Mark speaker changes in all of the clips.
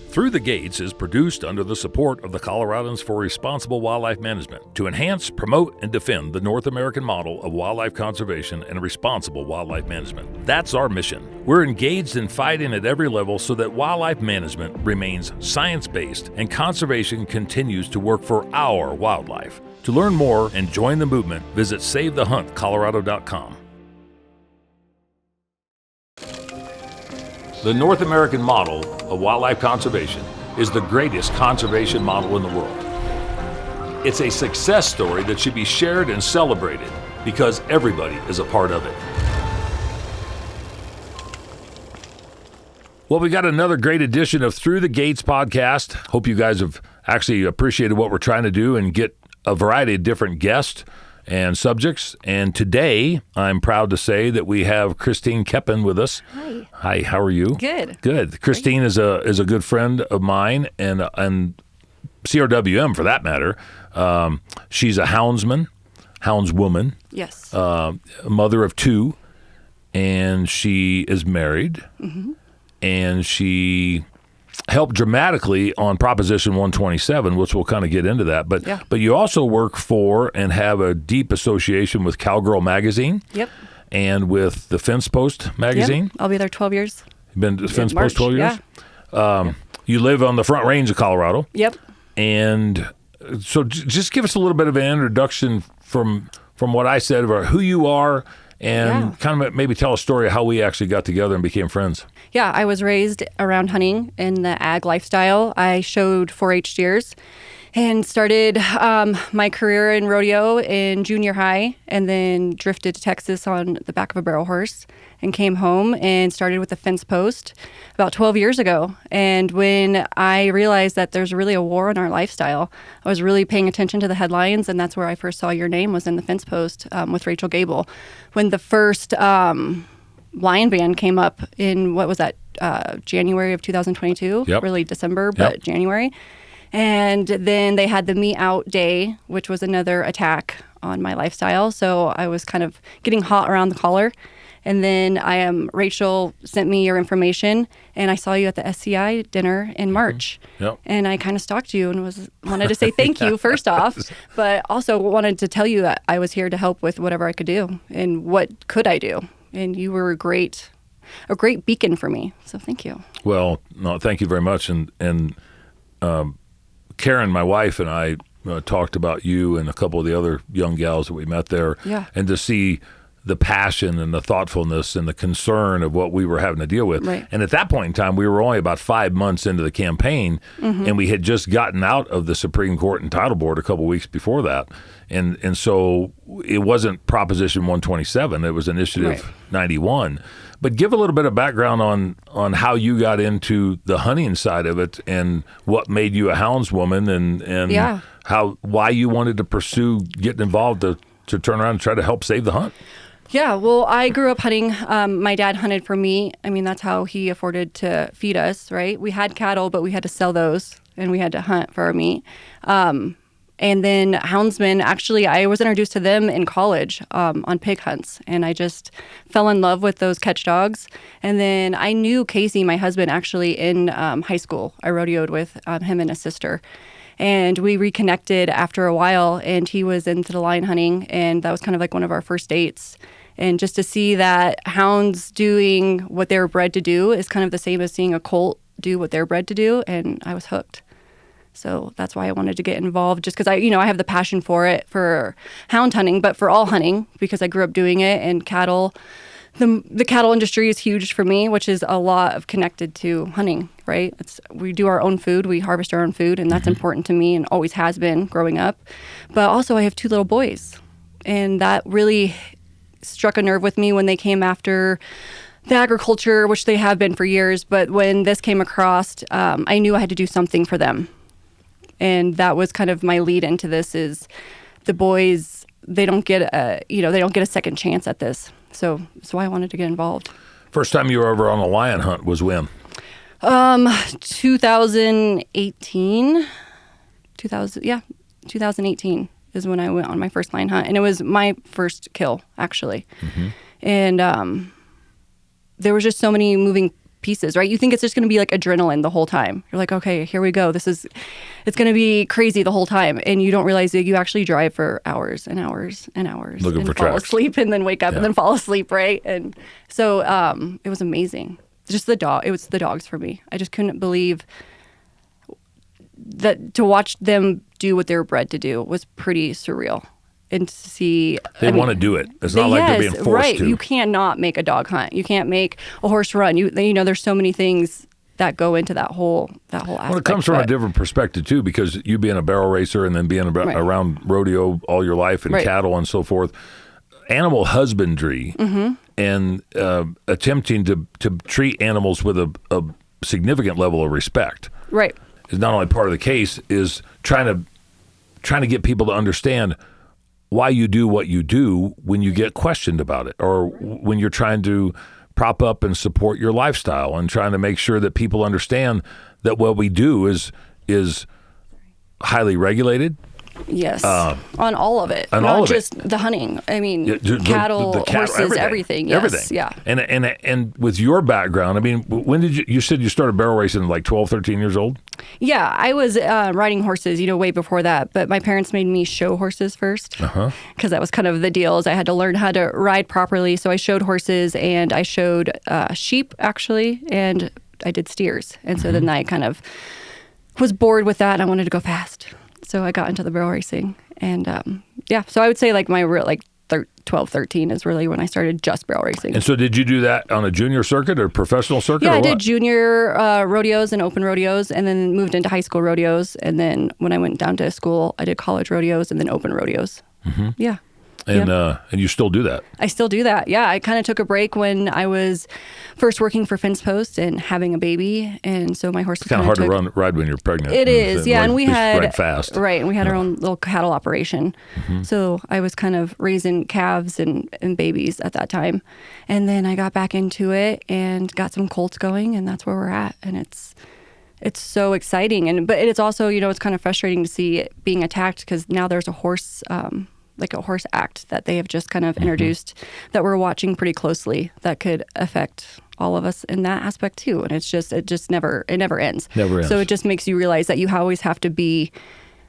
Speaker 1: Through the Gates is produced under the support of the Coloradans for Responsible Wildlife Management to enhance, promote, and defend the North American model of wildlife conservation and responsible wildlife management. That's our mission. We're engaged in fighting at every level so that wildlife management remains science-based and conservation continues to work for our wildlife. To learn more and join the movement, visit SaveTheHuntColorado.com. The North American model of wildlife conservation is the greatest conservation model in the world. It's a success story that should be shared and celebrated because everybody is a part of it. Well, we got another great edition of Through the Gates podcast. Hope you guys have actually appreciated what we're trying to do and get a variety of different guests and subjects. And today, I'm proud to say that we have Christine Koeppen with us.
Speaker 2: Hi.
Speaker 1: Hi, how are you?
Speaker 2: Good.
Speaker 1: Good. Christine is a good friend of mine and CRWM for that matter. She's a houndswoman.
Speaker 2: Yes.
Speaker 1: Mother of two, and she is married.
Speaker 2: Mm-hmm.
Speaker 1: And she helped dramatically on Proposition 127, which we'll kind of get into that. But you also work for and have a deep association with Cowgirl Magazine.
Speaker 2: Yep.
Speaker 1: And with the Fence Post Magazine.
Speaker 2: Yep. I'll be there 12 years.
Speaker 1: You've been to Fence Post 12 years?
Speaker 2: Yeah.
Speaker 1: You live on the Front Range of Colorado.
Speaker 2: Yep.
Speaker 1: And so just give us a little bit of an introduction from what I said about who you are and kind of maybe tell a story of how we actually got together and became friends.
Speaker 2: Yeah, I was raised around hunting in the ag lifestyle. I showed 4-H steers and started my career in rodeo in junior high and then drifted to Texas on the back of a barrel horse and came home and started with the Fence Post about 12 years ago. And when I realized that there's really a war on our lifestyle, I was really paying attention to the headlines, and that's where I first saw your name was in the Fence Post with Rachel Gable. When the first lion ban came up in, what was that, January of 2022?
Speaker 1: Yep.
Speaker 2: Really December, but January. And then they had the Me Out Day, which was another attack on my lifestyle. So I was kind of getting hot around the collar. And then Rachel sent me your information, and I saw you at the SCI dinner in March.
Speaker 1: Yep.
Speaker 2: And I kind of stalked you and wanted to say thank you first off, but also wanted to tell you that I was here to help with whatever I could do and what could I do. And you were a great beacon for me. So thank you.
Speaker 1: Well, no, thank you very much. And Karen, my wife, and I talked about you and a couple of the other young gals that we met there.
Speaker 2: Yeah.
Speaker 1: And to see the passion and the thoughtfulness and the concern of what we were having to deal with.
Speaker 2: Right.
Speaker 1: And at that point in time, we were only about 5 months into the campaign, and we had just gotten out of the Supreme Court and Title Board a couple of weeks before that. And so it wasn't Proposition 127, it was Initiative 91. But give a little bit of background on how you got into the hunting side of it and what made you a houndswoman and why you wanted to pursue getting involved to turn around and try to help save the hunt.
Speaker 2: Yeah, well, I grew up hunting. My dad hunted for me. I mean, that's how he afforded to feed us, right? We had cattle, but we had to sell those, and we had to hunt for our meat. And then houndsmen, actually, I was introduced to them in college on pig hunts, and I just fell in love with those catch dogs. And then I knew Casey, my husband, actually in high school. I rodeoed with him and his sister. And we reconnected after a while, and he was into the lion hunting, and that was kind of like one of our first dates. And just to see that hounds doing what they were bred to do is kind of the same as seeing a colt do what they're bred to do, and I was hooked. So that's why I wanted to get involved, just because I have the passion for it, for hound hunting, but for all hunting, because I grew up doing it, and cattle. The cattle industry is huge for me, which is a lot of connected to hunting, right? We do our own food, we harvest our own food, and that's important to me and always has been growing up. But also I have 2 little boys, and that really struck a nerve with me when they came after the agriculture, which they have been for years. But when this came across, I knew I had to do something for them. And that was kind of my lead into this is the boys, they don't get a second chance at this. So I wanted to get involved.
Speaker 1: First time you were ever on a lion hunt was when?
Speaker 2: 2018. 2018 is when I went on my first lion hunt, and it was my first kill, actually. And there was just so many moving pieces, right? You think it's just going to be like adrenaline the whole time. You're like, okay, here we go. It's going to be crazy the whole time. And you don't realize that you actually drive for hours and hours and hours.
Speaker 1: Looking
Speaker 2: and
Speaker 1: for
Speaker 2: fall
Speaker 1: tracks.
Speaker 2: asleep and then wake up and then fall asleep, right? And so it was amazing. Just it was the dogs for me. I just couldn't believe that to watch them do what they were bred to do was pretty surreal. And to see...
Speaker 1: They want to do it. It's not like they're being forced
Speaker 2: right.
Speaker 1: to.
Speaker 2: You cannot make a dog hunt. You can't make a horse run. You know, there's so many things that go into that whole aspect.
Speaker 1: Well, it comes from a different perspective, too, because you being a barrel racer and then being around rodeo all your life and cattle and so forth, animal husbandry and attempting to treat animals with a significant level of respect.
Speaker 2: Right.
Speaker 1: Is not only part of the case, is trying to get people to understand why you do what you do when you get questioned about it, or when you're trying to prop up and support your lifestyle and trying to make sure that people understand that what we do is highly regulated.
Speaker 2: Yes, on all of it, not just the hunting. I mean, cattle, horses, everything. Yes, everything. Yeah.
Speaker 1: And with your background, I mean, when did you said you started barrel racing at like 12, 13 years old?
Speaker 2: Yeah, I was riding horses, way before that. But my parents made me show horses first because that was kind of the deal. Is I had to learn how to ride properly. So I showed horses and I showed sheep actually, and I did steers. And so then I kind of was bored with that, and I wanted to go fast. So I got into the barrel racing, and so I would say like my real 12, 13 is really when I started just barrel racing.
Speaker 1: And so did you do that on a junior circuit or professional circuit?
Speaker 2: Yeah, I did junior rodeos and open rodeos, and then moved into high school rodeos. And then when I went down to school, I did college rodeos and then open rodeos. Yeah.
Speaker 1: And you still do that?
Speaker 2: I still do that. Yeah, I kind of took a break when I was first working for Fence Post and having a baby, and so my horse was
Speaker 1: kind of hard to ride when you're pregnant.
Speaker 2: It is, yeah, and we had
Speaker 1: ride fast,
Speaker 2: right, and we had our own little cattle operation. So I was kind of raising calves and babies at that time, and then I got back into it and got some colts going, and that's where we're at, and it's so exciting, but it's also it's kind of frustrating to see it being attacked because now there's a horse. Like a horse act that they have just kind of introduced that we're watching pretty closely that could affect all of us in that aspect too. And it just never ends.
Speaker 1: Never ends.
Speaker 2: So it just makes you realize that you always have to be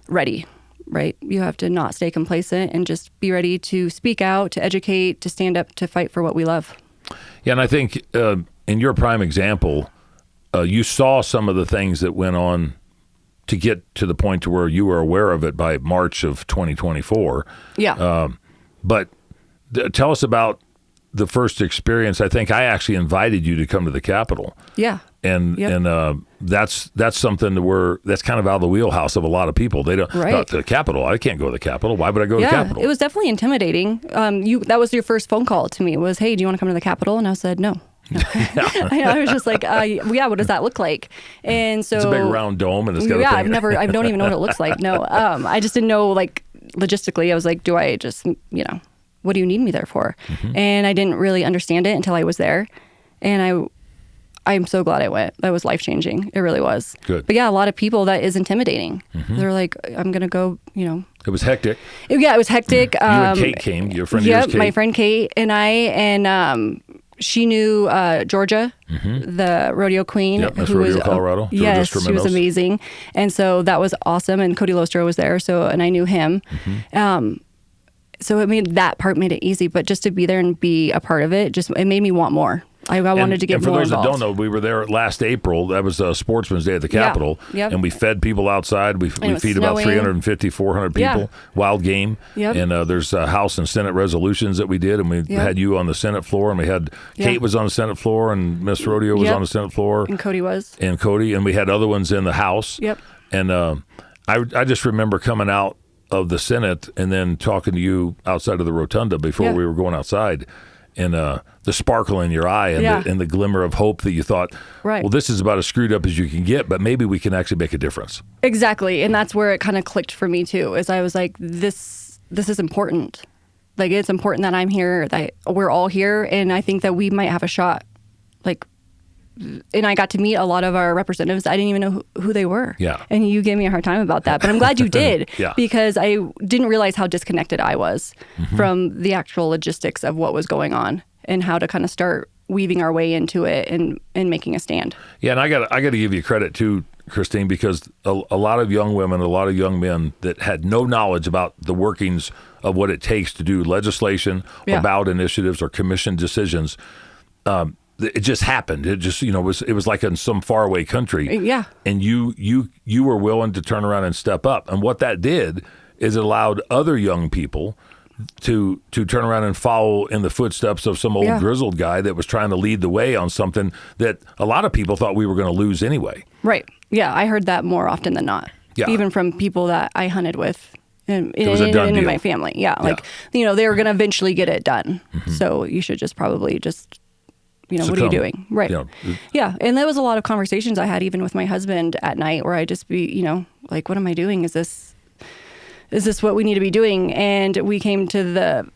Speaker 2: ready, right? You have to not stay complacent and just be ready to speak out, to educate, to stand up, to fight for what we love.
Speaker 1: Yeah, and I think in your prime example, you saw some of the things that went on to get to the point to where you were aware of it by March of 2024.
Speaker 2: Yeah.
Speaker 1: But tell us about the first experience. I think I actually invited you to come to the Capitol.
Speaker 2: Yeah.
Speaker 1: And that's something that's kind of out of the wheelhouse of a lot of people. They don't to the Capitol. I can't go to the Capitol. Why would I go to the Capitol?
Speaker 2: It was definitely intimidating. That was your first phone call to me. Was, hey, do you want to come to the Capitol? And I said no. I was just like, what does that look like? And so
Speaker 1: it's a big round dome, and it's got
Speaker 2: I don't even know what it looks like. No, I just didn't know, like, logistically. I was like, do I just, what do you need me there for? And I didn't really understand it until I was there, and I'm so glad I went. That was life changing. It really was.
Speaker 1: Good.
Speaker 2: But yeah, a lot of people, that is intimidating. They're like, I'm gonna go.
Speaker 1: It was hectic.
Speaker 2: Yeah, it was hectic.
Speaker 1: You and Kate came. Your friend.
Speaker 2: Yep, my friend Kate and I, and she knew Georgia, the rodeo queen.
Speaker 1: Yep, Miss Rodeo, Colorado.
Speaker 2: Yes, she was amazing. And so that was awesome. And Cody Lostro was there, and I knew him. So it made it easy. But just to be there and be a part of it, it made me want more. I wanted to get more involved.
Speaker 1: And for those that don't know, we were there last April. That was Sportsman's Day at the Capitol.
Speaker 2: Yep.
Speaker 1: And we fed people outside. We feed about 350, 400 people, wild game.
Speaker 2: Yep.
Speaker 1: And there's House and Senate resolutions that we did. And we had you on the Senate floor. And we had Kate was on the Senate floor. And Miss Rodeo was on the Senate floor.
Speaker 2: And Cody was.
Speaker 1: And Cody. And we had other ones in the House.
Speaker 2: Yep.
Speaker 1: And I just remember coming out of the Senate and then talking to you outside of the rotunda before we were going outside. And the sparkle in your eye and the glimmer of hope that you thought, well, this is about as screwed up as you can get, but maybe we can actually make a difference.
Speaker 2: Exactly. And that's where it kind of clicked for me too, is I was like, this is important. Like, it's important that I'm here, that we're all here. And I think that we might have a shot. And I got to meet a lot of our representatives. I didn't even know who they were.
Speaker 1: Yeah.
Speaker 2: And you gave me a hard time about that. But I'm glad you did. Because I didn't realize how disconnected I was from the actual logistics of what was going on and how to kind of start weaving our way into it and making a stand.
Speaker 1: Yeah, and I got to give you credit too, Christine, because a lot of young women, a lot of young men that had no knowledge about the workings of what it takes to do legislation or ballot initiatives or commission decisions. It just happened. It just, it was like in some faraway country.
Speaker 2: Yeah.
Speaker 1: And you were willing to turn around and step up. And what that did is it allowed other young people to turn around and follow in the footsteps of some old grizzled guy that was trying to lead the way on something that a lot of people thought we were going to lose anyway.
Speaker 2: Right. Yeah. I heard that more often than not. Yeah. Even from people that I hunted with in my family. Yeah. Like, they were going to eventually get it done. Mm-hmm. So you should just probably just, what are you doing? Right. Yeah. And there was a lot of conversations I had even with my husband at night where I'd just be, like, what am I doing? Is this what we need to be doing? And we came to the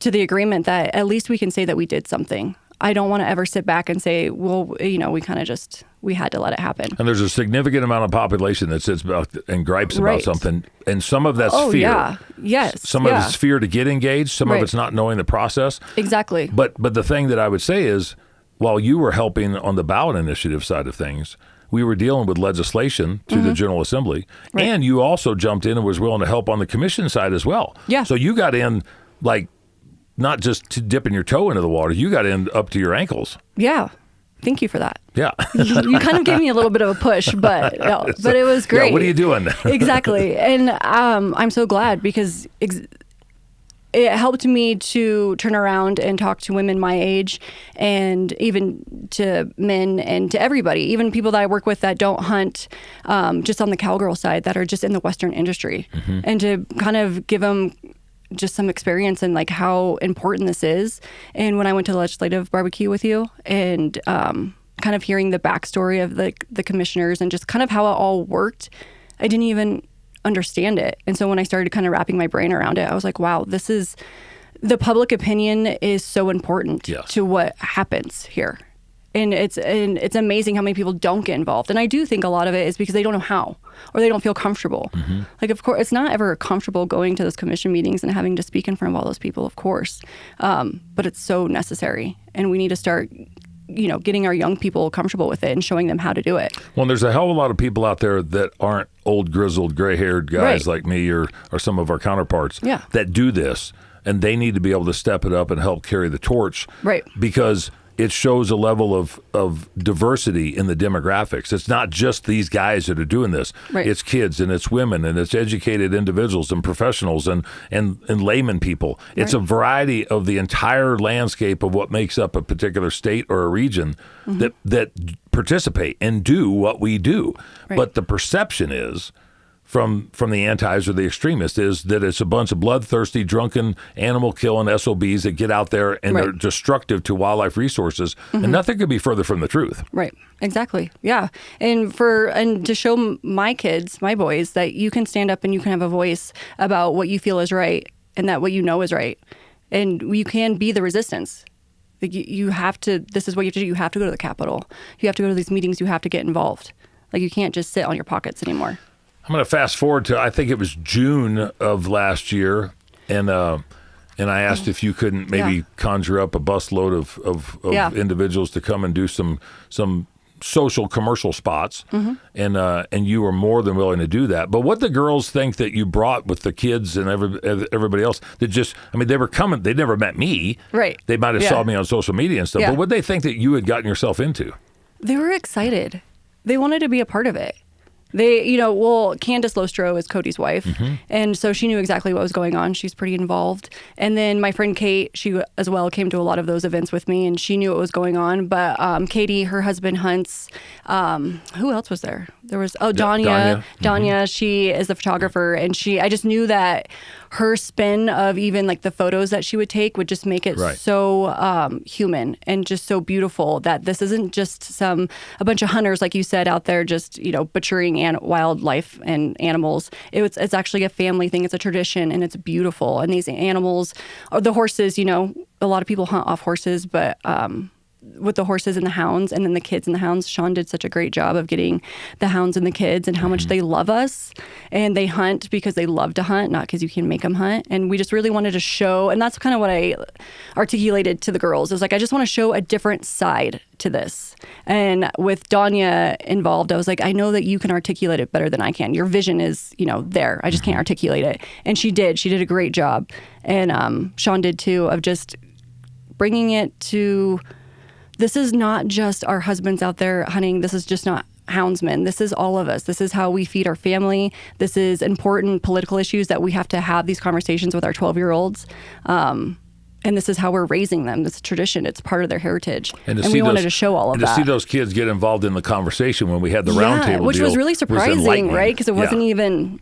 Speaker 2: agreement that at least we can say that we did something. I don't want to ever sit back and say, well, we had to let it happen.
Speaker 1: And there's a significant amount of population that sits about and gripes about something. And some of that's fear.
Speaker 2: Yeah. Yes.
Speaker 1: Some of it's fear to get engaged. Some of it's not knowing the process.
Speaker 2: Exactly.
Speaker 1: But the thing that I would say is, while you were helping on the ballot initiative side of things, we were dealing with legislation to the General Assembly. Right. And you also jumped in and was willing to help on the commission side as well.
Speaker 2: Yeah.
Speaker 1: So you got in, like, not just dipping your toe into the water, you got in up to your ankles.
Speaker 2: Yeah. Thank you for that.
Speaker 1: Yeah.
Speaker 2: You kind of gave me a little bit of a push, but it was great.
Speaker 1: Yeah, what are you doing?
Speaker 2: Exactly. And I'm so glad because it helped me to turn around and talk to women my age and even to men and to everybody, even people that I work with that don't hunt just on the cowgirl side, that are just in the Western industry, and to kind of give them just some experience in like how important this is. And when I went to the legislative barbecue with you and kind of hearing the backstory of the commissioners and just kind of how it all worked, I didn't even understand it. And so when I started kind of wrapping my brain around it, I was like, wow, the public opinion is so important to what happens here. And it's amazing how many people don't get involved. And I do think a lot of it is because they don't know how, or they don't feel comfortable. Mm-hmm. Like, of course, it's not ever comfortable going to those commission meetings and having to speak in front of all those people, of course. But it's so necessary. And we need to start, getting our young people comfortable with it and showing them how to do it.
Speaker 1: Well, there's a hell of a lot of people out there that aren't old, grizzled, gray-haired guys like me or some of our counterparts that do this. And they need to be able to step it up and help carry the torch. Right. Because it shows a level of diversity in the demographics. It's not just these guys that are doing this. Right. It's kids and it's women and it's educated individuals and professionals and layman people. It's a variety of the entire landscape of what makes up a particular state or a region that participate and do what we do. Right. But the perception is from the antis or the extremists is that it's a bunch of bloodthirsty, drunken, animal-killing SOBs that get out there and they're destructive to wildlife resources, and nothing could be further from the truth.
Speaker 2: Right. Exactly. Yeah. And to show my kids, my boys, that you can stand up and you can have a voice about what you feel is right and that what you know is right. And you can be the resistance. Like you have to, this is what you have to do. You have to go to the Capitol. You have to go to these meetings. You have to get involved. Like you can't just sit on your pockets anymore.
Speaker 1: I'm going to fast forward to, I think it was June of last year, and I asked if you couldn't maybe conjure up a busload of individuals to come and do some social commercial spots, and you were more than willing to do that. But what the girls think that you brought with the kids and everybody else, that just, they were coming, they never met me. Right. They might have saw me on social media and stuff, but what they think that you had gotten yourself into?
Speaker 2: They were excited. They wanted to be a part of it. They, Candace Lostro is Cody's wife. And so she knew exactly what was going on. She's pretty involved. And then my friend Kate, she as well came to a lot of those events with me and she knew what was going on. But Katie, her husband hunts. Who else was there? There was, Danya. Danya, she is the photographer. And I just knew that her spin of even like the photos that she would take would just make it so human and just so beautiful that this isn't just a bunch of hunters, like you said, out there just, butchering wildlife and animals. It's actually a family thing. It's a tradition and it's beautiful. And these animals, or the horses, a lot of people hunt off horses, but with the horses and the hounds, and then the kids and the hounds. Sean did such a great job of getting the hounds and the kids and how much they love us, and they hunt because they love to hunt, not because you can make them hunt. And we just really wanted to show, and that's kind of what I articulated to the girls, is like, I just want to show a different side to this. And with Danya involved, I was like, I know that you can articulate it better than I can. Your vision is, there. I just can't articulate it. And she did a great job. And Sean did too, of just bringing it to, this is not just our husbands out there hunting. This is just not houndsmen. This is all of us. This is how we feed our family. This is important political issues that we have to have these conversations with our 12-year-olds. And this is how we're raising them. This is tradition. It's part of their heritage. And we wanted to show all of that.
Speaker 1: And to see those kids get involved in the conversation when we had the roundtable
Speaker 2: which
Speaker 1: deal
Speaker 2: was really surprising, right? Because it wasn't even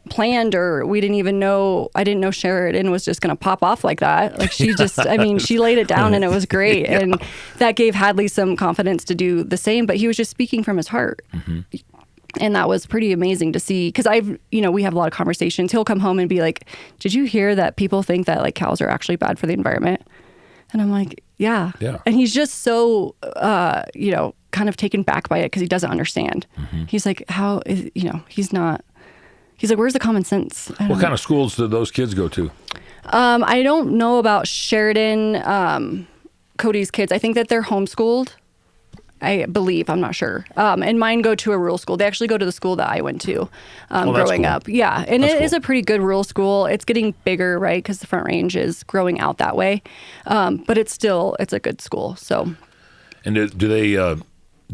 Speaker 2: planned, or we didn't even know. I didn't know Sheridan was just going to pop off like that. Like she just, she laid it down and it was great. And that gave Hadley some confidence to do the same, but he was just speaking from his heart. And that was pretty amazing to see, because we have a lot of conversations. He'll come home and be like, did you hear that people think that like cows are actually bad for the environment? And I'm like, yeah. And he's just so, kind of taken back by it because he doesn't understand. He's like, how is, he's like, where's the common sense?
Speaker 1: What kind of schools do those kids go to?
Speaker 2: I don't know about Sheridan, Cody's kids. I think that they're homeschooled. I believe, I'm not sure. And mine go to a rural school. They actually go to the school that I went to growing
Speaker 1: cool.
Speaker 2: up. Yeah, and
Speaker 1: that's
Speaker 2: it
Speaker 1: cool.
Speaker 2: is a pretty good rural school. It's getting bigger, right, because the Front Range is growing out that way. But it's a good school. So.
Speaker 1: And do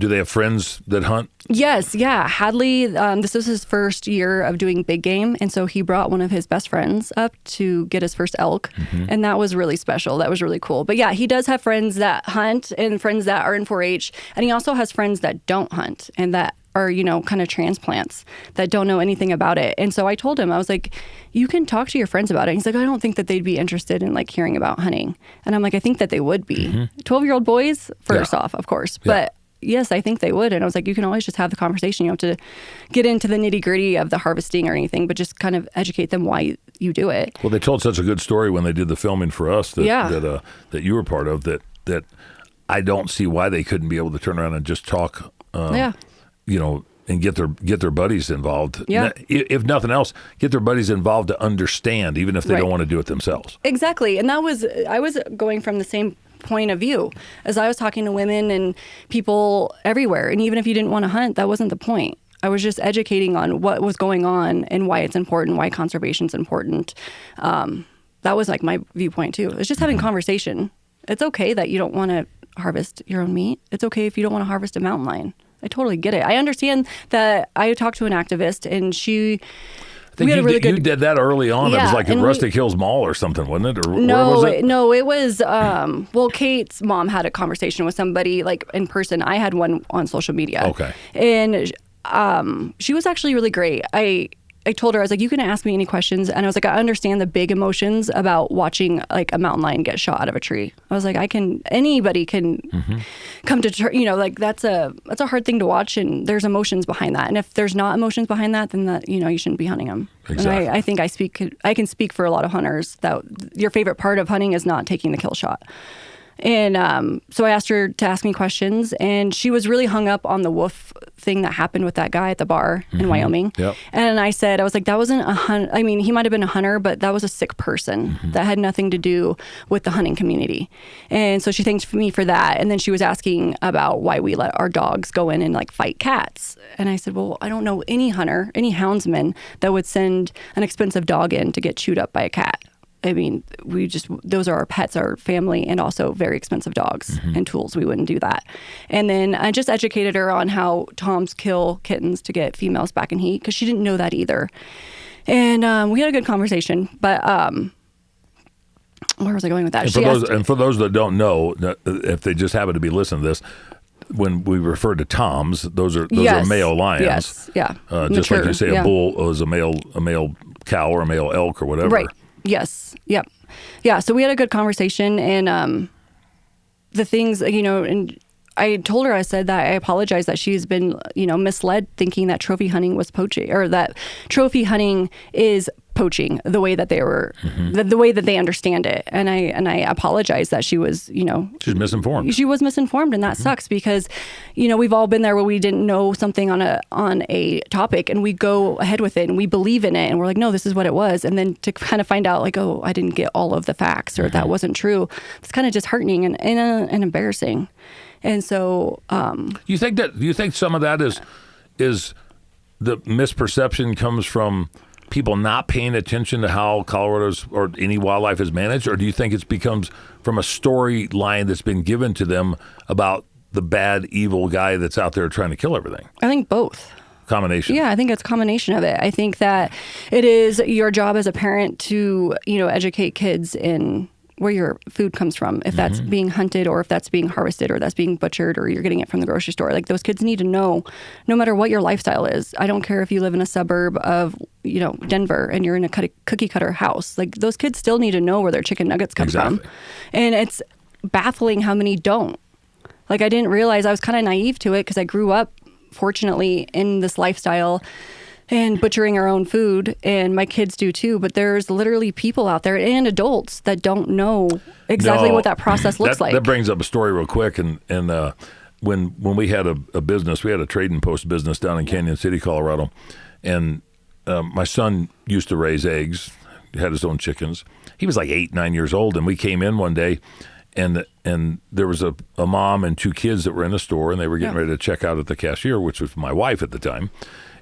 Speaker 1: they have friends that hunt?
Speaker 2: Yes, yeah. Hadley, this was his first year of doing big game, and so he brought one of his best friends up to get his first elk, and that was really special. That was really cool. But yeah, he does have friends that hunt and friends that are in 4-H, and he also has friends that don't hunt and that are, kind of transplants that don't know anything about it. And so I told him, I was like, you can talk to your friends about it. And he's like, I don't think that they'd be interested in like hearing about hunting. And I'm like, I think that they would be. 12-year-old boys, first off, of course. But yes, I think they would. And I was like, you can always just have the conversation. You don't have to get into the nitty gritty of the harvesting or anything, but just kind of educate them why you do it.
Speaker 1: Well, they told such a good story when they did the filming for us that you were part of, that I don't see why they couldn't be able to turn around and just talk, and get their buddies involved.
Speaker 2: Yeah.
Speaker 1: If nothing else, get their buddies involved to understand, even if they don't want to do it themselves.
Speaker 2: Exactly. And I was going from the same point of view as I was talking to women and people everywhere. And even if you didn't want to hunt, that wasn't the point. I was just educating on what was going on and why it's important, why conservation's important. That was like my viewpoint too. It's just having conversation. It's okay that you don't want to harvest your own meat. It's okay if you don't want to harvest a mountain lion. I totally get it. I understand that. I talked to an activist and she...
Speaker 1: I think you did that early on. It was like at Rustic Hills Mall or something, wasn't it? Or where was it?
Speaker 2: No, it was, Kate's mom had a conversation with somebody like in person. I had one on social media.
Speaker 1: Okay.
Speaker 2: And she was actually really great. I told her, I was like, you can ask me any questions. And I was like, I understand the big emotions about watching like a mountain lion get shot out of a tree. I was like, anybody can come to, like that's a hard thing to watch. And there's emotions behind that. And if there's not emotions behind that, then that, you shouldn't be hunting them.
Speaker 1: Exactly.
Speaker 2: And I think I can speak for a lot of hunters that your favorite part of hunting is not taking the kill shot. And so I asked her to ask me questions, and she was really hung up on the wolf thing that happened with that guy at the bar in Wyoming.
Speaker 1: Yep.
Speaker 2: And I said, I was like, that wasn't a hunt. I mean, he might have been a hunter, but that was a sick person that had nothing to do with the hunting community. And so she thanked me for that. And then she was asking about why we let our dogs go in and like fight cats. And I said, well, I don't know any hunter, any houndsman that would send an expensive dog in to get chewed up by a cat. I mean, those are our pets, our family, and also very expensive dogs and tools. We wouldn't do that. And then I just educated her on how toms kill kittens to get females back in heat, because she didn't know that either. And we had a good conversation, but where was I going with that?
Speaker 1: And for those that don't know, if they just happen to be listening to this, when we refer to toms, those are male lions.
Speaker 2: Yes, yeah.
Speaker 1: Just like you say, a bull is a male cow or a male elk or whatever.
Speaker 2: Right. Yes. Yep. Yeah. So we had a good conversation, and the things, and I told her, I said that I apologize that she's been, misled thinking that trophy hunting was poaching, or that trophy hunting is poaching the way that they were, the way that they understand it. And I apologize that she was,
Speaker 1: she's misinformed.
Speaker 2: She was misinformed, and that sucks because, we've all been there where we didn't know something on a topic, and we go ahead with it and we believe in it, and we're like, no, this is what it was. And then to kind of find out like, oh, I didn't get all of the facts, or that wasn't true. It's kind of disheartening and embarrassing. And so,
Speaker 1: you think some of that is the misperception comes from people not paying attention to how Colorado's or any wildlife is managed, or do you think it becomes from a storyline that's been given to them about the bad, evil guy that's out there trying to kill everything?
Speaker 2: I think both.
Speaker 1: Combination.
Speaker 2: Yeah, I think it's a combination of it. I think that it is your job as a parent to, educate kids in where your food comes from, if that's being hunted or if that's being harvested or that's being butchered or you're getting it from the grocery store. Like, those kids need to know, no matter what your lifestyle is. I don't care if you live in a suburb of, Denver and you're in a cookie cutter house. Like, those kids still need to know where their chicken nuggets come from. And it's baffling how many don't. Like, I didn't realize, I was kind of naive to it because I grew up, fortunately, in this lifestyle and butchering our own food, and my kids do too. But there's literally people out there and adults that don't know exactly what that process looks like.
Speaker 1: That brings up a story real quick. And when we had a business, we had a trading post business down in Canyon City, Colorado, and my son used to raise eggs, had his own chickens. He was like 8, 9 years old, and we came in one day, and there was a mom and 2 kids that were in the store, and they were getting ready to check out at the cashier, which was my wife at the time.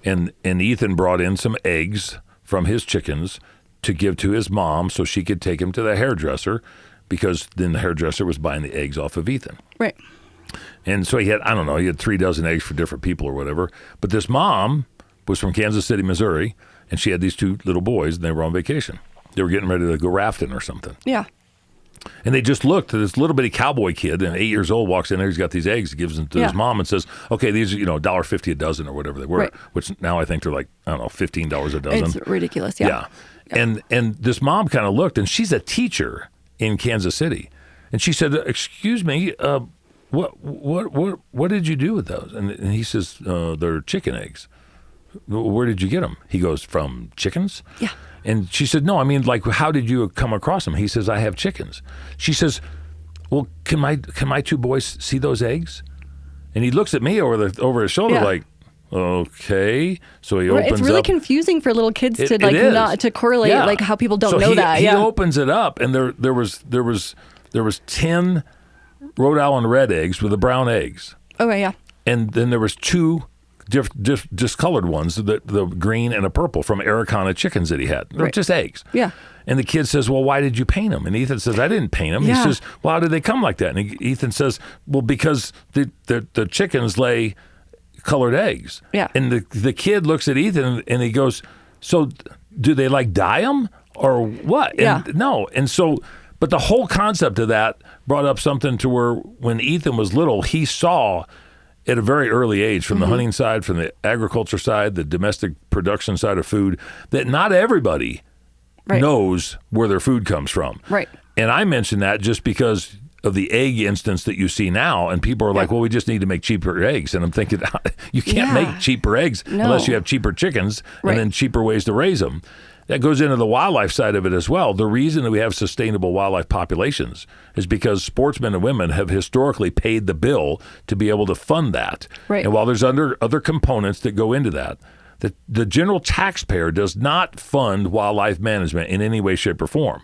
Speaker 1: And Ethan brought in some eggs from his chickens to give to his mom so she could take him to the hairdresser, because then the hairdresser was buying the eggs off of Ethan.
Speaker 2: Right.
Speaker 1: And so he had 3 dozen eggs for different people or whatever. But this mom was from Kansas City, Missouri, and she had these 2 little boys, and they were on vacation. They were getting ready to go rafting or something.
Speaker 2: Yeah.
Speaker 1: And they just looked at this little bitty cowboy kid, and 8 years old, walks in there. He's got these eggs, gives them to his mom, and says, "Okay, these are $1.50 a dozen or whatever they were." Which now I think they're like $15 a dozen.
Speaker 2: It's ridiculous. Yeah.
Speaker 1: And this mom kind of looked, and she's a teacher in Kansas City, and she said, "Excuse me, what did you do with those?" And he says, "They're chicken eggs." "Where did you get them?" He goes, "From chickens."
Speaker 2: Yeah.
Speaker 1: And she said, "No, I mean, like, how did you come across them?" He says, "I have chickens." She says, "Well, can my 2 boys see those eggs?" And he looks at me over his shoulder like, "Okay." So he opens up.
Speaker 2: It's really confusing for little kids to not to correlate like how people don't know that.
Speaker 1: He opens it up, and there was 10 Rhode Island red eggs with the brown eggs.
Speaker 2: Okay, yeah.
Speaker 1: And then there was 2 discolored ones, the green and a purple from Araucana chickens that he had. They're just eggs.
Speaker 2: Yeah.
Speaker 1: And the kid says, "Well, why did you paint them?" And Ethan says, "I didn't paint them."
Speaker 2: Yeah.
Speaker 1: He says, "Well, how did they come like that?" And Ethan says, "Well, because the chickens lay colored eggs."
Speaker 2: Yeah.
Speaker 1: And the kid looks at Ethan and he goes, "So do they like dye them or what?" And no. And so, but the whole concept of that brought up something to where when Ethan was little, he saw at a very early age, from the hunting side, from the agriculture side, the domestic production side of food, that not everybody knows where their food comes from.
Speaker 2: Right.
Speaker 1: And I mention that just because of the egg instance that you see now, and people are like, "Well, we just need to make cheaper eggs." And I'm thinking, you can't make cheaper eggs unless you have cheaper chickens and then cheaper ways to raise them. That goes into the wildlife side of it as well. The reason that we have sustainable wildlife populations is because sportsmen and women have historically paid the bill to be able to fund that.
Speaker 2: Right.
Speaker 1: And while there's other components that go into that, the general taxpayer does not fund wildlife management in any way, shape, or form.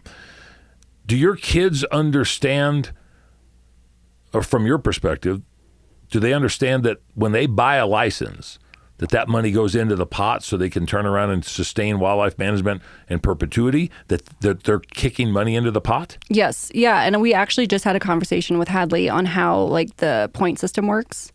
Speaker 1: Do your kids understand, or from your perspective, do they understand that when they buy a license, that money goes into the pot so they can turn around and sustain wildlife management in perpetuity, that they're kicking money into the pot?
Speaker 2: Yes. Yeah. And we actually just had a conversation with Hadley on how like the point system works.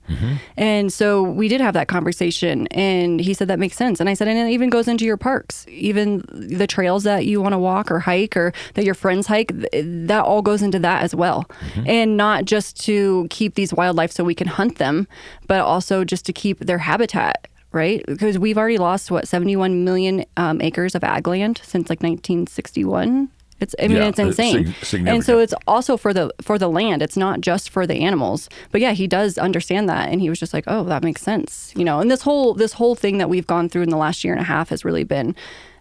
Speaker 2: And so we did have that conversation, and he said that makes sense. And I said, and it even goes into your parks, even the trails that you want to walk or hike or that your friends hike, that all goes into that as well. And not just to keep these wildlife so we can hunt them, but also just to keep their habitat. Right? Because we've already lost, 71 million acres of ag land since like 1961. It's insane. And so it's also for the land. It's not just for the animals. But yeah, he does understand that. And he was just like, oh, that makes sense. And this whole thing that we've gone through in the last year and a half has really been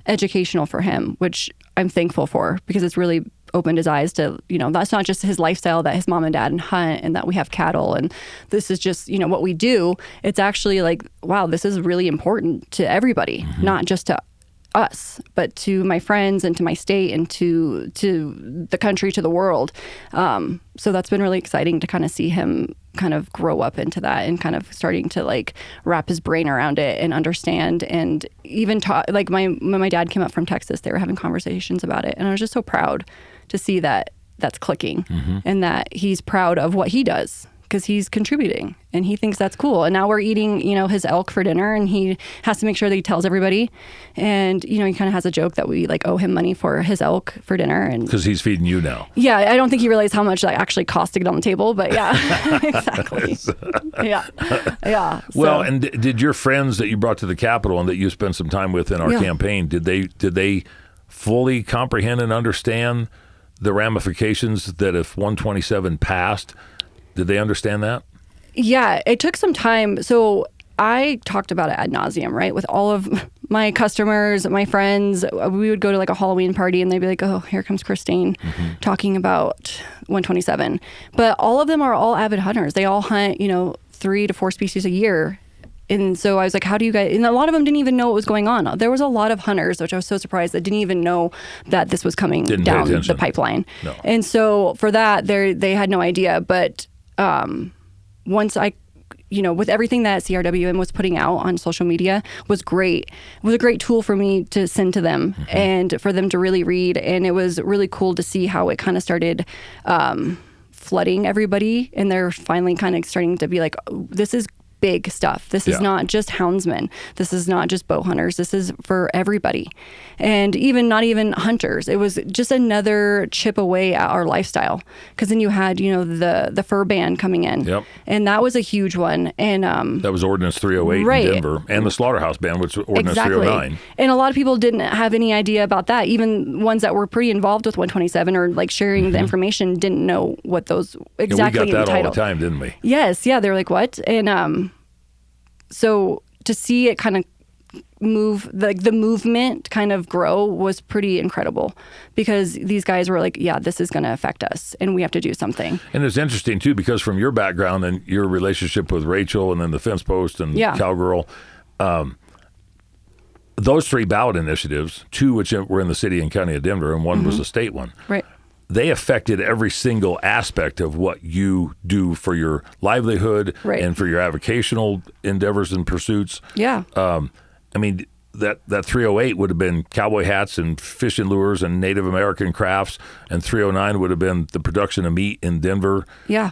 Speaker 2: educational for him, which I'm thankful for, because it's really opened his eyes to, that's not just his lifestyle, that his mom and dad hunt and that we have cattle and this is just, what we do. It's actually like, wow, this is really important to everybody, not just to us, but to my friends and to my state and to the country, to the world. So that's been really exciting to kind of see him kind of grow up into that and kind of starting to like wrap his brain around it and understand, and even talk. Like when my dad came up from Texas, they were having conversations about it, and I was just so proud to see that that's clicking and that he's proud of what he does, because he's contributing and he thinks that's cool. And now we're eating, his elk for dinner, and he has to make sure that he tells everybody. And, he kind of has a joke that we like owe him money for his elk for dinner. And
Speaker 1: because he's feeding you now.
Speaker 2: Yeah. I don't think he realized how much that actually cost to get on the table, but yeah, exactly. Yeah. Yeah.
Speaker 1: Well, and did your friends that you brought to the Capitol and that you spent some time with in our campaign, did they fully comprehend and understand the ramifications that if 127 passed? Did they understand that? Yeah,
Speaker 2: it took some time. So I talked about it ad nauseum, right? With all of my customers, my friends, we would go to like a Halloween party and they'd be like, oh, here comes Christine talking about 127. But all of them are all avid hunters. They all hunt, 3 to 4 species a year. And so I was like, how do you guys, and a lot of them didn't even know what was going on. There was a lot of hunters, which I was so surprised, that didn't even know that this was coming down the pipeline. No. And so for that, they had no idea. But once I, with everything that CRWM was putting out on social media was great. It was a great tool for me to send to them and for them to really read. And it was really cool to see how it kind of started flooding everybody. And they're finally kind of starting to be like, oh, this is big stuff. This is not just houndsmen. This is not just bow hunters. This is for everybody. And not even hunters. It was just another chip away at our lifestyle. Because then you had, the fur ban coming in. Yep. And that was a huge one. And that was Ordinance 308 in Denver. And the slaughterhouse ban, which was Ordinance 309. And a lot of people didn't have any idea about that. Even ones that were pretty involved with 127 or like sharing the information didn't know what those exactly
Speaker 1: we got that all the time, didn't we?
Speaker 2: Yes. Yeah. They were like, what? And so to see it kind of move, the movement kind of grow was pretty incredible, because these guys were like, yeah, this is going to affect us and we have to do something. And it's interesting too, because from your background and your relationship with Rachel and then the Fence Post and Cowgirl, those 3 ballot initiatives, 2 which were in the city and county of Denver and 1 was a state one. Right. They affected every single aspect of what you do for your livelihood and for your avocational endeavors and pursuits. Yeah. I mean, that 308 would have been cowboy hats and fishing lures and Native American crafts, and 309 would have been the production of meat in Denver. Yeah.